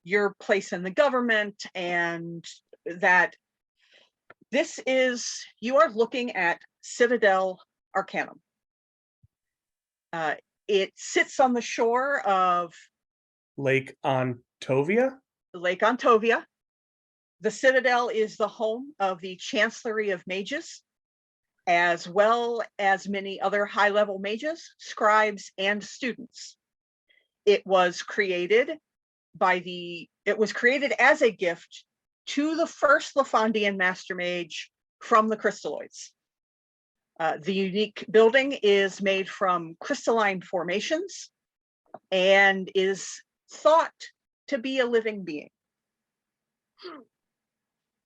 your place in the government, and that this is, you are looking at Citadel Arcanum. It sits on the shore of Lake Ontovia. Lake Ontovia. The Citadel is the home of the Chancellery of Mages, as well as many other high-level mages, scribes, and students. It was created as a gift to the first Leifandis Master Mage from the crystalloids. The unique building is made from crystalline formations and is thought to be a living being.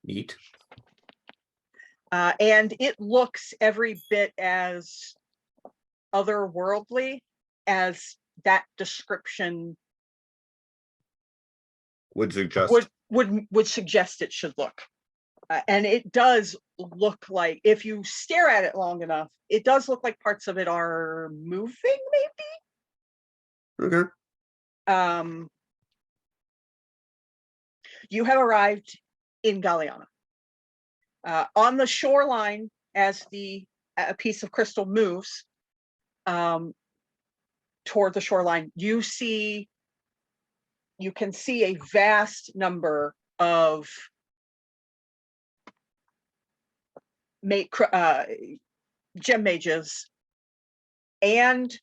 Neat. And it looks every bit as otherworldly as that description Would suggest. would suggest it should look. And it does look like, if you stare at it long enough, it does look like parts of it are moving, maybe. Okay. You have arrived in Galliana. On the shoreline, as a piece of crystal moves toward the shoreline, you can see a vast number of gem mages, and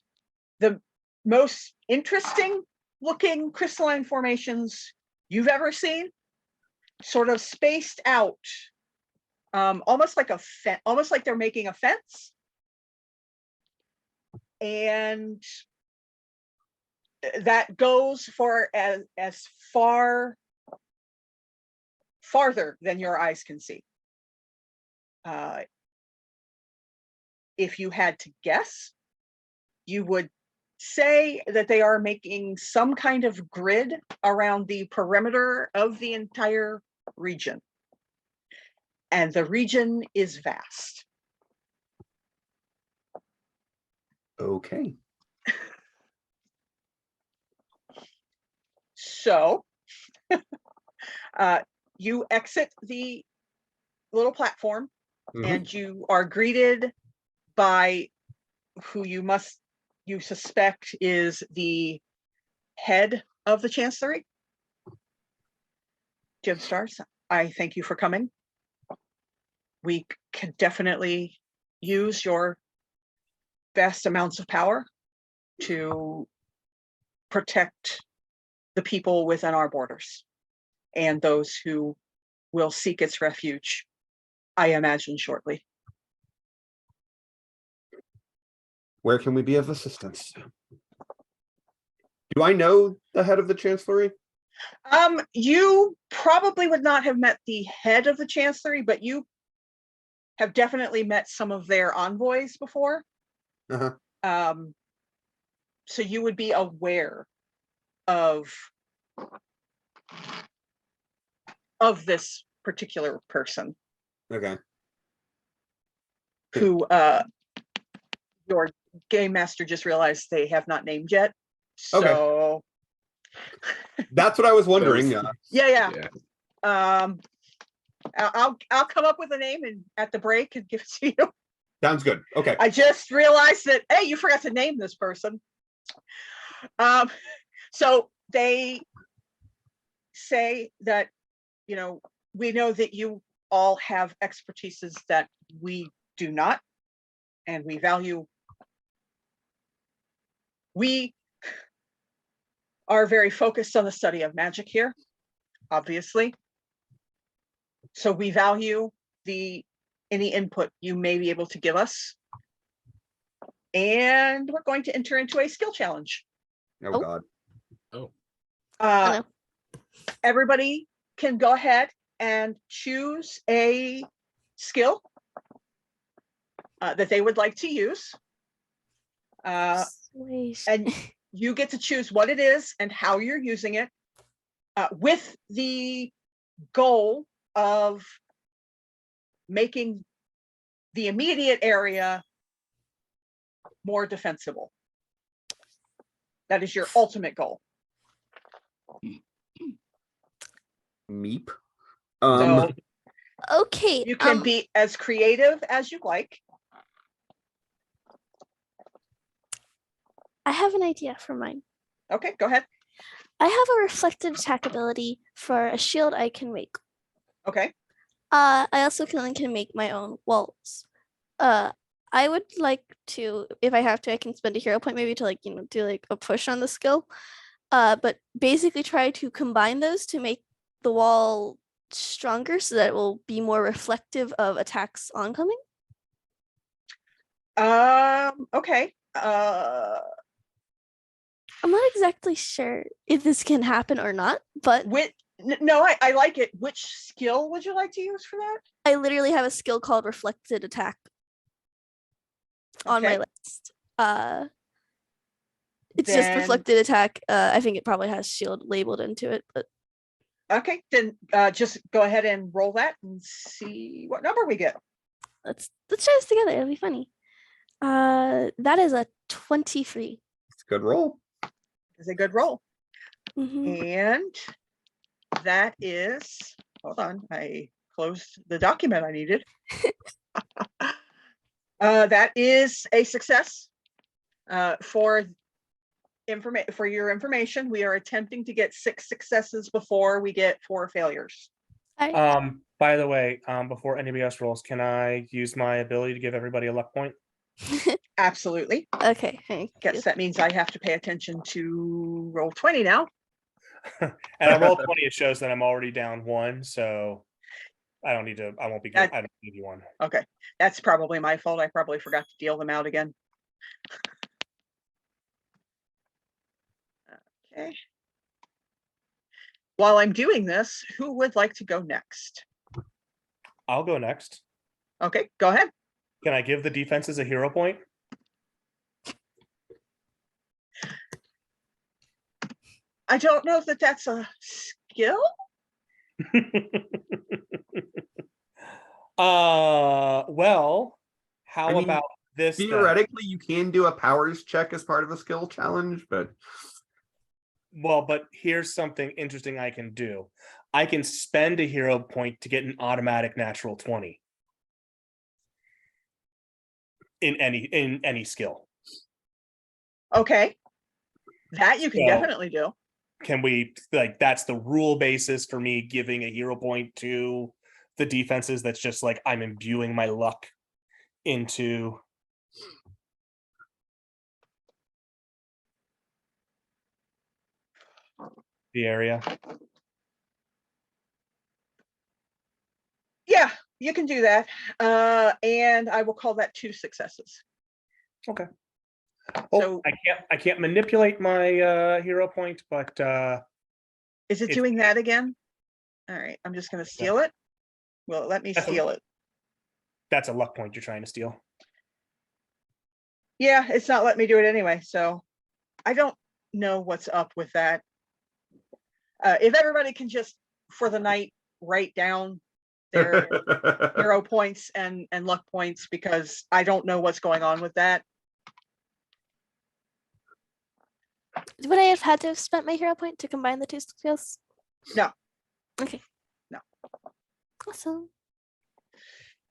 the most interesting looking crystalline formations you've ever seen, sort of spaced out, almost like almost like they're making a fence, and that goes for as farther than your eyes can see. If you had to guess, you would say that they are making some kind of grid around the perimeter of the entire region. And the region is vast. Okay. So you exit the little platform Mhm. and you are greeted by who you suspect is the head of the Chancellery. GemStars, I thank you for coming. We can definitely use your vast amounts of power to protect the people within our borders and those who will seek its refuge, I imagine, shortly. Where can we be of assistance? Do I know the head of the Chancellery? You probably would not have met the head of the Chancellery, but you have definitely met some of their envoys before. Uh-huh. So you would be aware of this particular person Okay. who your game master just realized they have not named yet. So That's what I was wondering. yeah. Yeah. I'll come up with a name and at the break and give it to you. Sounds good. Okay. I just realized that, hey, you forgot to name this person. So they say that, we know that you all have expertises that we do not, and we value. We are very focused on the study of magic here, obviously. So we value any input you may be able to give us. And we're going to enter into a skill challenge. Oh God. no. Everybody can go ahead and choose a skill that they would like to use. And you get to choose what it is and how you're using it, with the goal of making the immediate area more defensible. That is your ultimate goal. Meep. So Okay. you can be as creative as you like. I have an idea for mine. Okay, go ahead. I have a reflected attack ability for a shield I can make. Okay. I also can make my own walls. I would like to, if I have to, I can spend a hero point maybe to do a push on the skill. But basically try to combine those to make the wall stronger so that it will be more reflective of attacks oncoming. Okay. I'm not exactly sure if this can happen or not, but no, I like it. Which skill would you like to use for that? I literally have a skill called reflected attack on my list. It's just reflected attack. I think it probably has shield labeled into it, but okay, then just go ahead and roll that and see what number we get. let's try this together. It'll be funny. That is a 23. It's a good roll. It's a good roll. Mhm. And that is, hold on, I closed the document I needed. That is a success. For your information, we are attempting to get 6 successes before we get 4 failures. By the way, before anybody else rolls, can I use my ability to give everybody a luck point? Absolutely. Okay, thank you. Guess that means I have to pay attention to roll 20 now. And I rolled 20, it shows that I'm already down 1, so I won't be good. I don't give you 1. Okay, that's probably my fault. I probably forgot to deal them out again. Okay. While I'm doing this, who would like to go next? I'll go next. Okay, go ahead. Can I give the defenses a hero point? I don't know if that's a skill. Well, how about this? Theoretically, you can do a powers check as part of a skill challenge, but here's something interesting I can do. I can spend a hero point to get an automatic natural 20. in any skill. Okay. That you can So- definitely do. Can we, like, that's the rule basis for me giving a hero point to the defenses? That's just like I'm imbuing my luck into the area. Yeah, you can do that. And I will call that 2 successes. Okay. So- I can't manipulate my hero point, but Is it It's- doing that again? All right, I'm just gonna steal it. Well, let me That's a- steal it. that's a luck point you're trying to steal. Yeah, it's not letting me do it anyway, so I don't know what's up with that. If everybody can just, for the night, write down their hero points and luck points, because I don't know what's going on with that. Would I have had to have spent my hero point to combine the 2 skills? No. Okay. No. Awesome.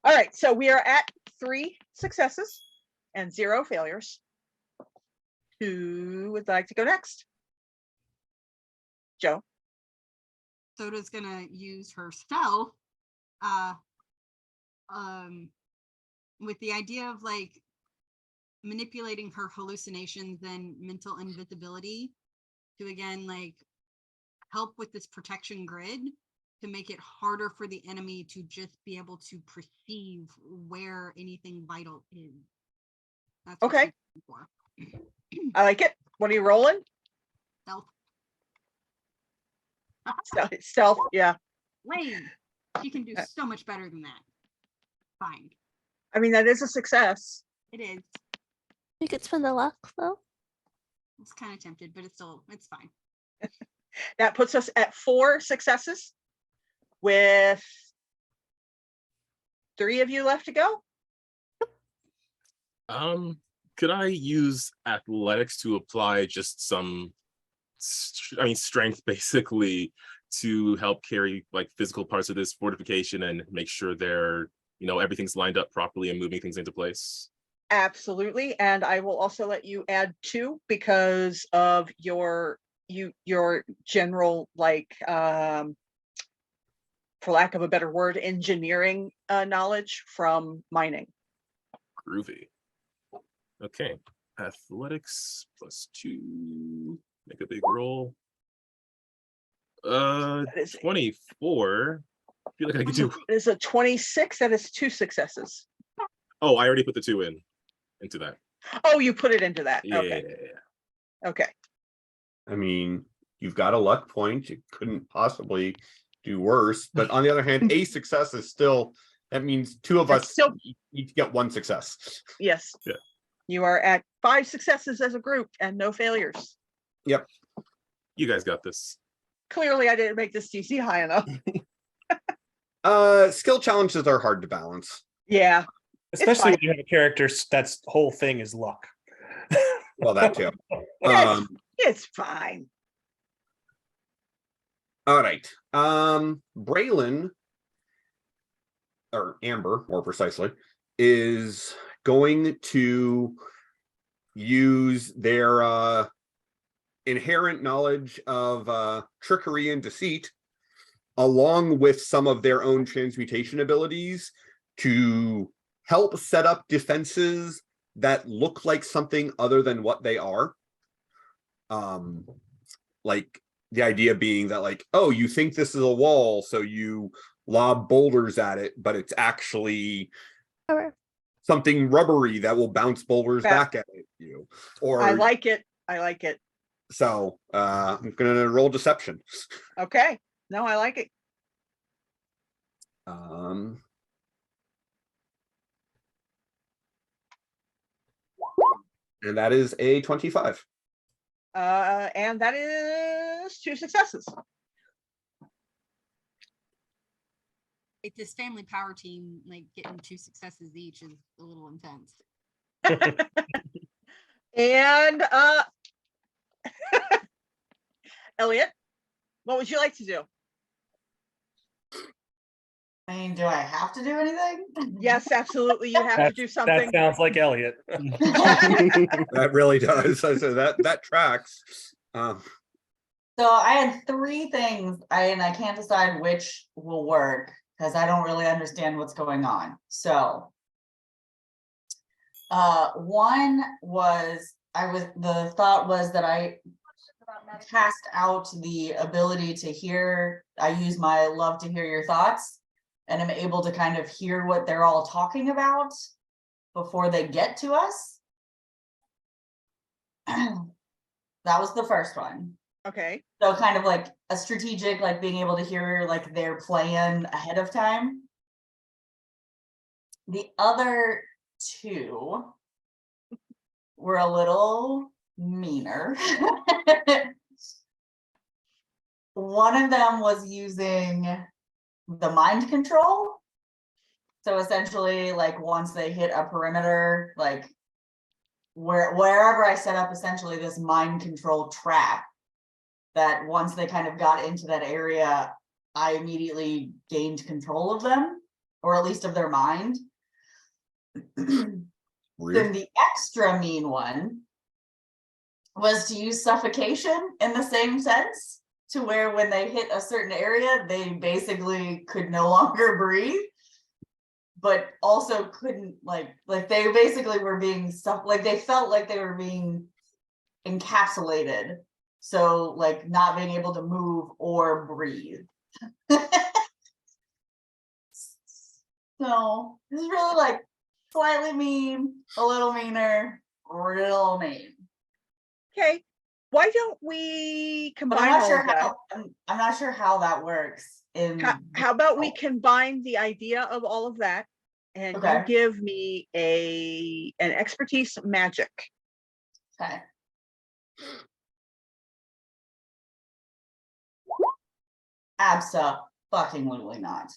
All right, so we are at 3 successes and 0 failures. Who would like to go next? Joe? Soda's gonna use her stealth, with the idea of like manipulating her hallucinations and mental invisibility to again like help with this protection grid to make it harder for the enemy to just be able to perceive where anything vital is. That's what Okay. she's looking for. I like it. What are you rolling? Stealth. Stealth, yeah. Lame. She can do so much better than that. Fine. I mean, that is a success. It is. You could spend the luck though. It's kind of tempted, but it's fine. That puts us at 4 successes with 3 of you left to go. Could I use athletics to apply just some, strength basically to help carry like physical parts of this fortification and make sure they're, everything's lined up properly and moving things into place? Absolutely. And I will also let you add 2 because of your general, like, for lack of a better word, engineering knowledge from mining. Groovy. Okay, athletics +2. Make a big roll. That is 24. I feel like I could do. it is a 26. That is 2 successes. Oh, I already put the 2 into that. Oh, you put it into that. Yeah. Okay. Okay. I mean, you've got a luck point. You couldn't possibly do worse. But on the other hand, a success is still, that means 2 of That's us still- need to get 1 success. Yes. Yeah. You are at 5 successes as a group and no failures. Yep. You guys got this. Clearly, I didn't make this DC high enough. Skill challenges are hard to balance. Yeah. Especially fine. when you have a character that's whole thing is luck. Well, that too. Yes. Um, It's fine. all right. Braylon, or Amber, more precisely, is going to use their inherent knowledge of trickery and deceit, along with some of their own transmutation abilities, to help set up defenses that look like something other than what they are. Like the idea being that, like, oh, you think this is a wall, so you lob boulders at it, but it's actually Or something rubbery that will bounce boulders back at you. Or I like it. I like it. so I'm gonna roll deception. Okay. No, I like it. And that is a 25. And that is 2 successes. If this family power team, like getting 2 successes each is a little intense. And Elliot, what would you like to do? I mean, do I have to do anything? Yes, absolutely. You have to do That something. sounds like Elliot. That really does. So that tracks. So I had 3 things, and I can't decide which will work because I don't really understand what's going on. So, one was the thought was that I cast out the ability to hear. I use my love to hear your thoughts, and I'm able to kind of hear what they're all talking about before they get to us. That was the first one. Okay. So kind of like a strategic, like being able to hear like their plan ahead of time. The other 2 were a little meaner. One of them was using the mind control. So essentially, like once they hit a perimeter, like wherever I set up essentially this mind control trap, that once they kind of got into that area, I immediately gained control of them, or at least of their mind. Then the extra mean one was to use suffocation in the same sense, to where when they hit a certain area, they basically could no longer breathe, but also couldn't like they basically were being like they felt like they were being encapsulated. So like not being able to move or breathe. So this is really like slightly mean, a little meaner, real mean. Okay. Why don't we But combine I'm not all sure of that? how I'm not sure how that works in How about we combine the idea of all of that, and you Okay. give me an expertise magic. Okay. Abso-fucking-lutely not.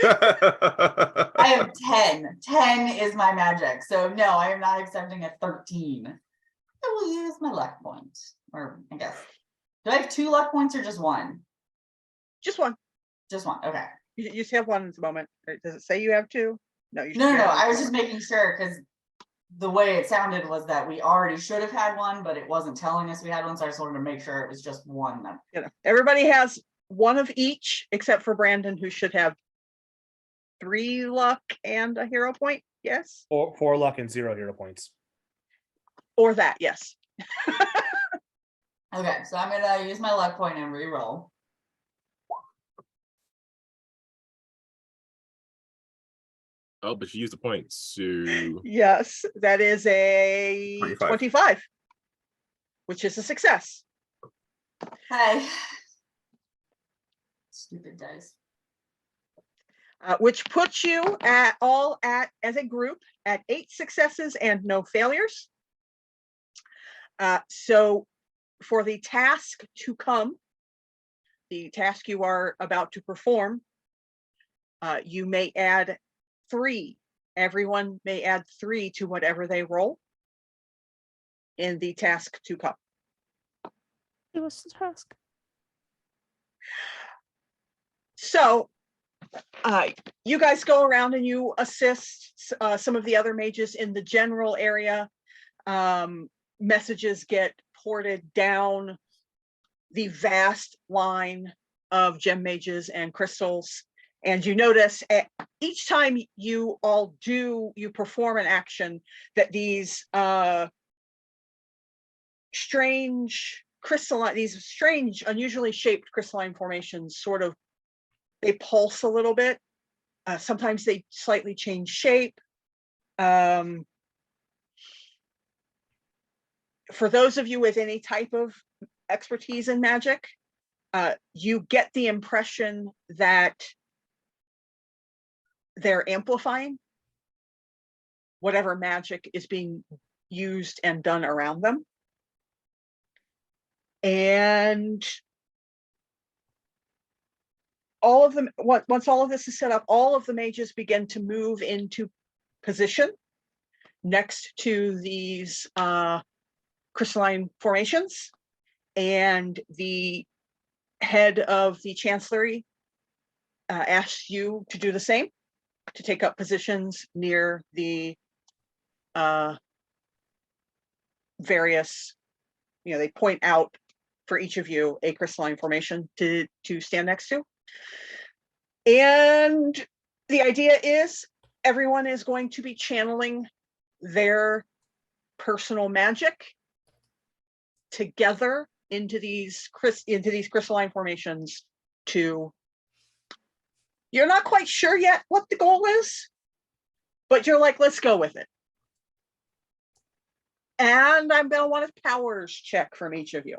I have 10. 10 is my magic. So no, I am not accepting a 13. I will use my luck point. Or I guess. Do I have 2 luck points or just 1? Just one. Just 1. Okay. You just have one at the moment. Does it say you have 2? No, you No, should have one I at was the just moment. making sure because the way it sounded was that we already should have had one, but it wasn't telling us we had one. So I just wanted to make sure it was just one. You know, everybody has one of each except for Brandon, who should have 3 luck and a hero point. Yes. 4 luck and 0 hero points. Or that, yes. Okay, so I'm gonna use my luck point and re-roll. Oh, but you used the points. So Yes, that is a 25. 25, which is a success. Hi. Stupid dice. Which puts you as a group at 8 successes and no failures. So for the task to come, the task you are about to perform, you may add 3. Everyone may add 3 to whatever they roll in the task to come. It was the task. So you guys go around and you assist some of the other mages in the general area. Messages get ported down the vast line of gem mages and crystals. And you notice each time you perform an action, that these strange unusually shaped crystalline formations they pulse a little bit. Sometimes they slightly change shape. For those of you with any type of expertise in magic, you get the impression that they're amplifying whatever magic is being used and done around them. And all of them, once all of this is set up, all of the mages begin to move into position next to these crystalline formations, and the head of the chancellery asks you to do the same, to take up positions near the various, they point out for each of you a crystalline formation to stand next to. And the idea is everyone is going to be channeling their personal magic together into these crystalline formations to, you're not quite sure yet what the goal is, but you're like, let's go with it. And I'm going to want a powers check from each of you.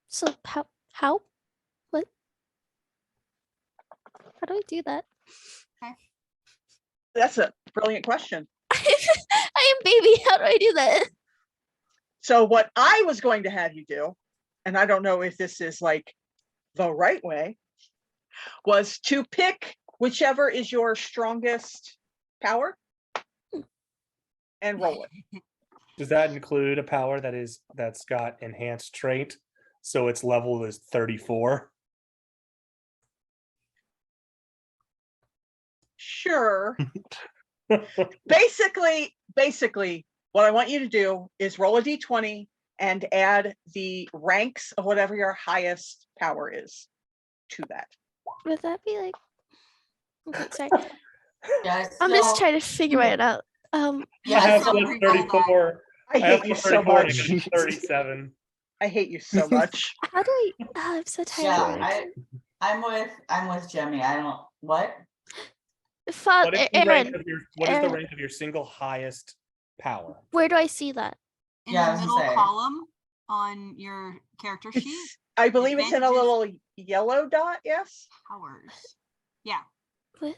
So how? What? How do I do that? That's a brilliant question. I am baby. How do I do that? So what I was going to have you do, and I don't know if this is like the right way, was to pick whichever is your strongest power and roll it. Does that include a power that's got enhanced trait, so its level is 34? Sure. Basically, what I want you to do is roll a d20 and add the ranks of whatever your highest power is to that. Would that be like? Okay, sorry. Yeah, I'm just trying to figure it out. I Yeah, have still plus 34. I hate you so much. 37. I hate you so much. How do I? Oh, I'm so tired. Yeah, I'm with Jemmy. I don't what? What is the rank Aaron, of your what is the rank of your single highest power? where do I see that? In Yeah, I the was middle gonna say. column on your character sheet, I believe it's in a Advantages. little yellow dot, yes? powers. Yeah. What?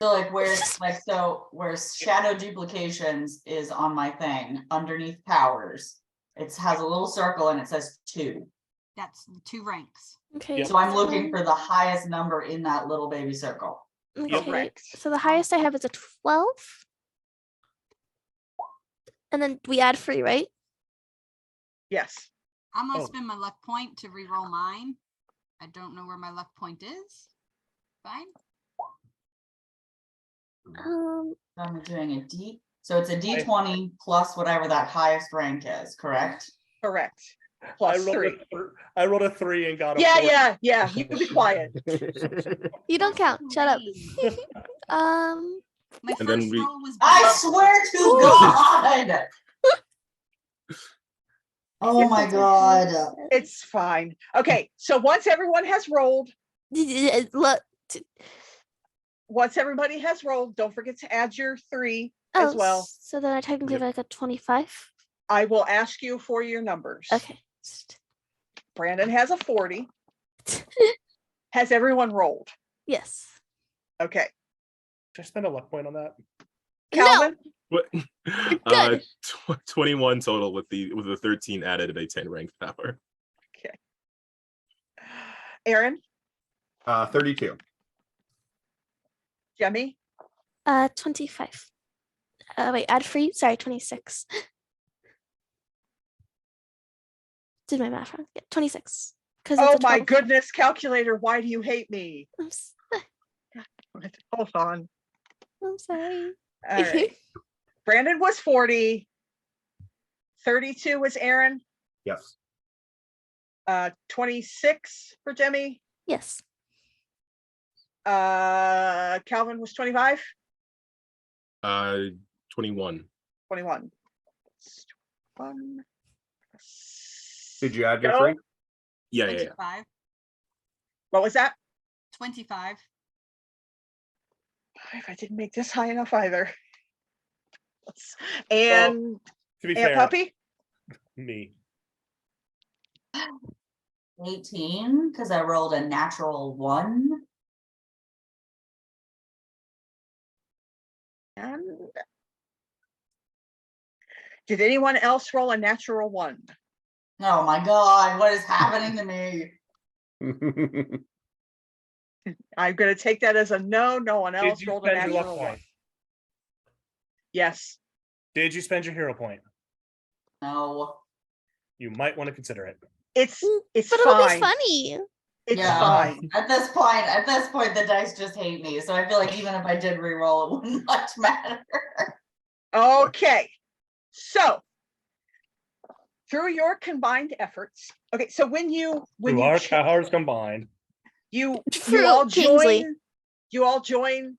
So like where shadow duplications is on my thing underneath powers, it has a little circle and it says 2. That's the 2 ranks. Okay. Yep. So I'm looking for the highest number in that little baby circle. Okay. Correct. So the highest I have is a 12. And then we add 3, right? Yes. I'm gonna Oh. spend my luck point to re-roll mine. I don't know where my luck point is. Fine. I'm doing a D. So it's a D20 plus whatever that highest rank is, correct? Correct. Plus 3. I rolled a 3 and got a Yeah, 4. yeah. You can be quiet. You don't count. Shut up. My And then first we- roll was I bad. swear to God. Oh my God. It's fine. Okay, so once everyone has rolled, Look. once everybody has rolled, don't forget to add your 3 Oh, as well. so then I technically have like a 25. I will ask you for your numbers. Okay. Brandon has a 40. Has everyone rolled? Yes. Okay. Should I spend a luck point on that? Calvin? What? good. 21 total with the 13 added at a 10 rank power. Okay. Aaron? 32. Jemmy? 25. Wait, add 3. Sorry, 26. Did my math wrong? Yeah, 26. Oh my goodness, calculator, why do you hate me? Hold on. I'm sorry. All right. Brandon was 40. 32 was Aaron. Yes. 26 for Jemmy. Yes. Calvin was 25. 21. 21. Did you add your Go. 3? Yeah. 25. What was that? 25. If I didn't make this high enough either. And To be Aunt fair, Puppy? me. 18 because I rolled a natural 1. And did anyone else roll a natural 1? Oh my God, what is happening to me? I'm going to take that as a no. No one Did else you rolled a spend your luck natural 1. point? Yes. Did you spend your hero point? No. You might want to consider it. It's But fine. it'll be funny. It's Yeah. fine. At this point, the dice just hate me. So I feel like even if I did re-roll, it wouldn't much matter. Okay. So through your combined efforts. Okay, so when you Through our powers combined. you For all Kingsley. join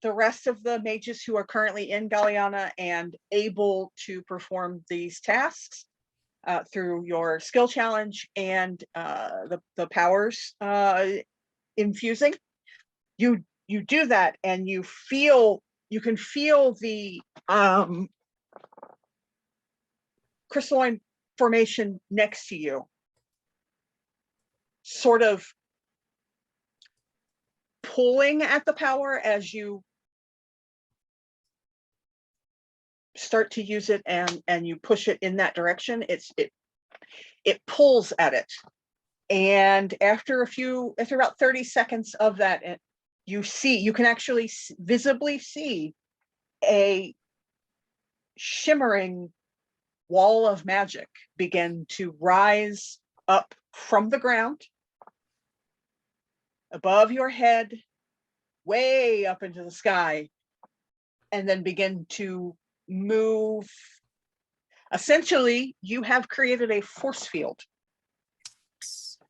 the rest of the mages who are currently in Galliana and able to perform these tasks through your skill challenge and the powers infusing. You do that and you can feel the crystalline formation next to you sort of pulling at the power as you start to use it and you push it in that direction. It pulls at it, and after about 30 seconds of that, you can actually visibly see a shimmering wall of magic begin to rise up from the ground above your head, way up into the sky, and then begin to move. Essentially, you have created a force field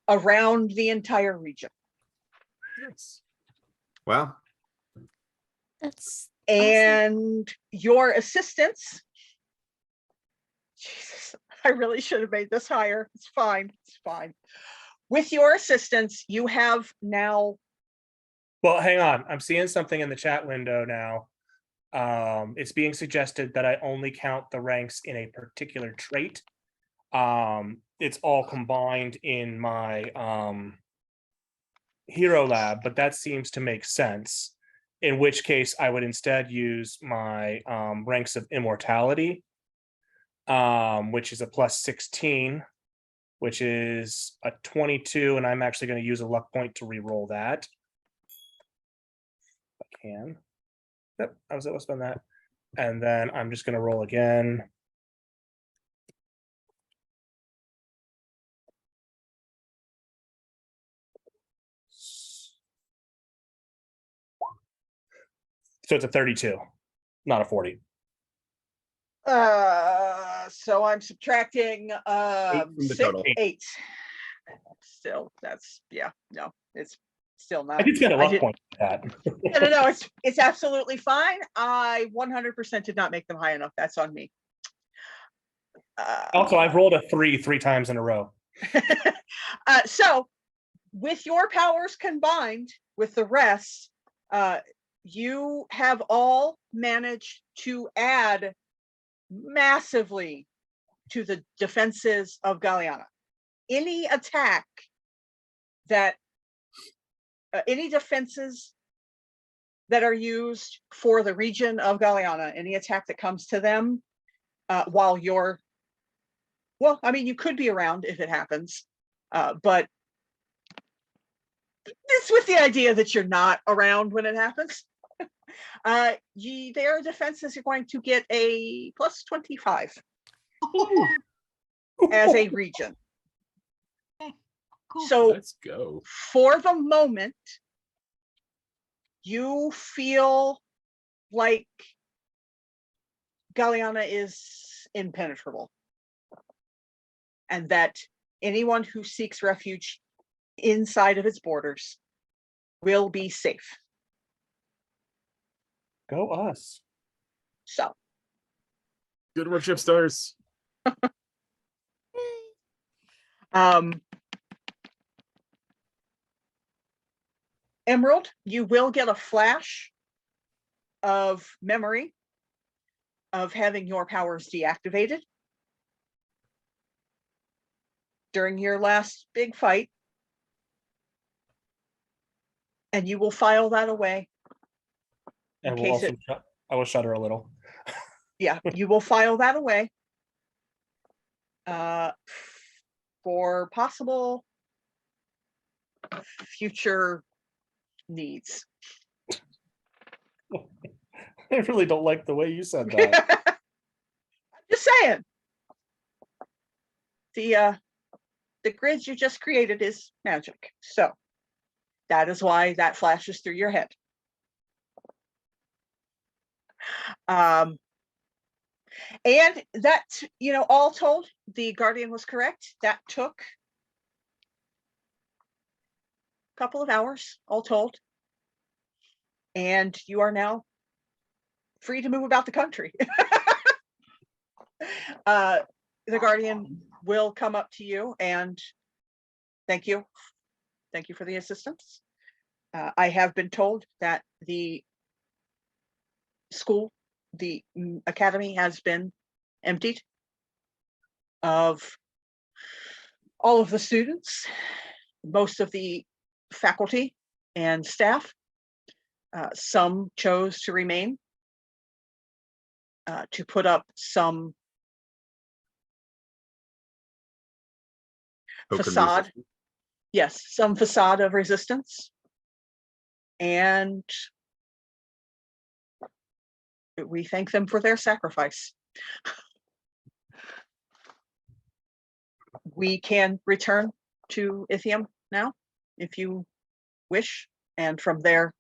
around the entire region. Wow. That's And your assistants, Jesus, I really should have made this higher. It's fine. It's fine. With your assistance, you have now. Well, hang on. I'm seeing something in the chat window now. It's being suggested that I only count the ranks in a particular trait. It's all combined in my hero lab, but that seems to make sense. In which case, I would instead use my ranks of immortality, which is a plus 16, which is a 22, and I'm actually going to use a luck point to re-roll that. If I can. Yep, I was able to spend that. And then I'm just going to roll again. So it's a 32, not a 40. So I'm subtracting from the total. 8. Still, that's no, it's still not. I did get a luck point for that. No, it's absolutely fine. I 100% did not make them high enough. That's on me. Also, I've rolled a 3 times in a row. So with your powers combined with the rest, you have all managed to add massively to the defenses of Galliana. Any attack that any defenses that are used for the region of Galliana, any attack that comes to them while you're, well, I mean, you could be around if it happens, but it's with the idea that you're not around when it happens. Their defenses are going to get a plus 25 as a region. Cool. So Let's go. for the moment, you feel like Galliana is impenetrable, and that anyone who seeks refuge inside of its borders will be safe. Go us. So Good work, GemStars. Emerald, you will get a flash of memory of having your powers deactivated during your last big fight, and you will file that away. And In we'll case also I will shudder a little. Yeah, you will file that away for possible future needs. I really don't like the way you said that. Just saying. the grid you just created is magic. So that is why that flashes through your head. And that, all told, the Guardian was correct. That took a couple of hours, all told. And you are now free to move about the country. The Guardian will come up to you and thank you. Thank you for the assistance. I have been told that the school, the academy has been emptied of all of the students, most of the faculty and staff. Some chose to remain to put up some Token facade. resistance. Yes, some facade of resistance. And we thank them for their sacrifice. We can return to Ithium now, if you wish, and from there,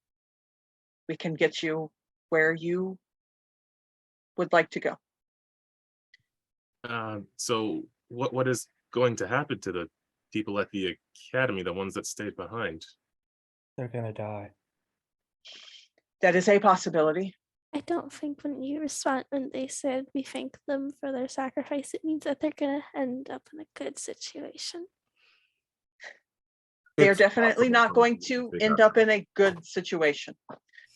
we can get you where you would like to go. So what is going to happen to the people at the academy, the ones that stayed behind? They're gonna die. That is a possibility. I don't think when they said we thank them for their sacrifice, it means that they're gonna end up in a good situation. They're It's definitely possible not for going them to be end happy. up in a good situation.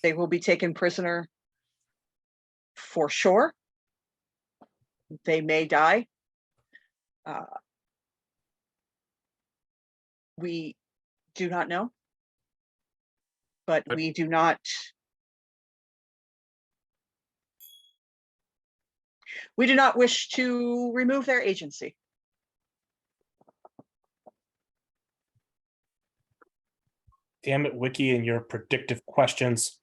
They will be taken prisoner for sure. They may die. We do not know, but we do not wish to remove their agency. Damn it, Wiki, and your predictive questions.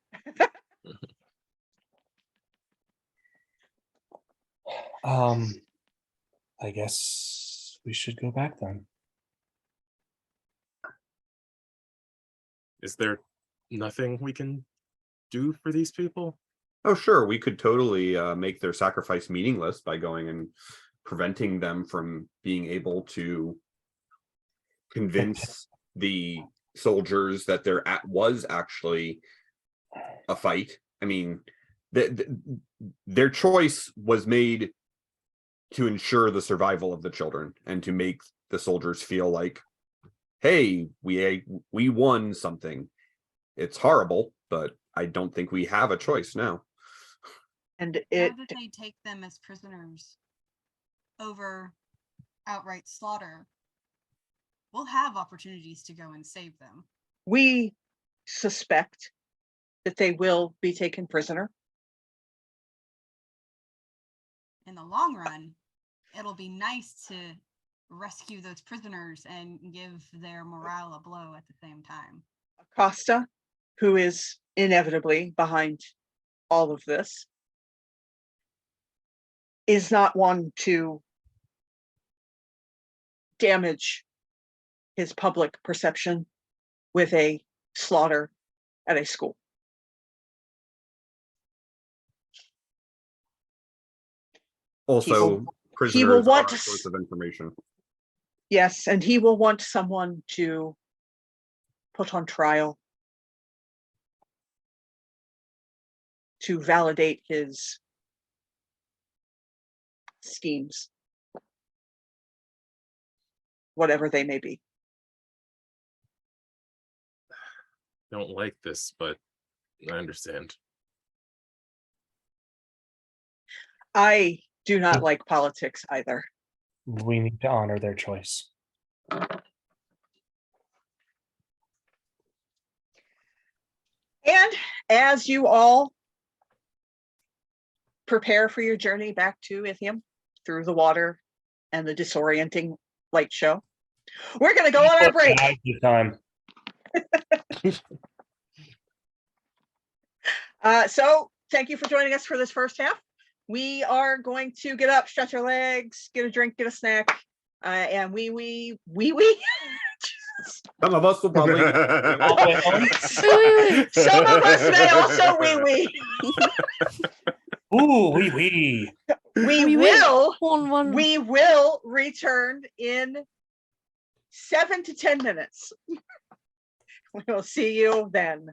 I guess we should go back then. Is there nothing we can do for these people? Oh, sure. We could totally make their sacrifice meaningless by going and preventing them from being able to convince the soldiers that there was actually a fight. I mean, their choice was made to ensure the survival of the children and to make the soldiers feel like, hey, we won something. It's horrible, but I don't think we have a choice now. And How it did they take them as prisoners over outright slaughter? We'll have opportunities to go and save them. we suspect that they will be taken prisoner. In the long run, it'll be nice to rescue those prisoners and give their morale a blow at the same time. Acosta, who is inevitably behind all of this, is not one to damage his public perception with a slaughter at a school. Also, he prisoners will are want a source of information. Yes, and he will want someone to put on trial to validate his schemes, whatever they may be. Don't like this, but I understand. I do not like politics either. We need to honor their choice. And as you all prepare for your journey back to Ithium through the water and the disorienting light show, we're going to go on our break. Time. So thank you for joining us for this first half. We are going to get up, stretch our legs, get a drink, get a snack, And we. Some of us will probably. All the way home. Wait. Some of us may also we. Ooh, wee wee. We will. One. We will return in 7 to 10 minutes. We will see you then.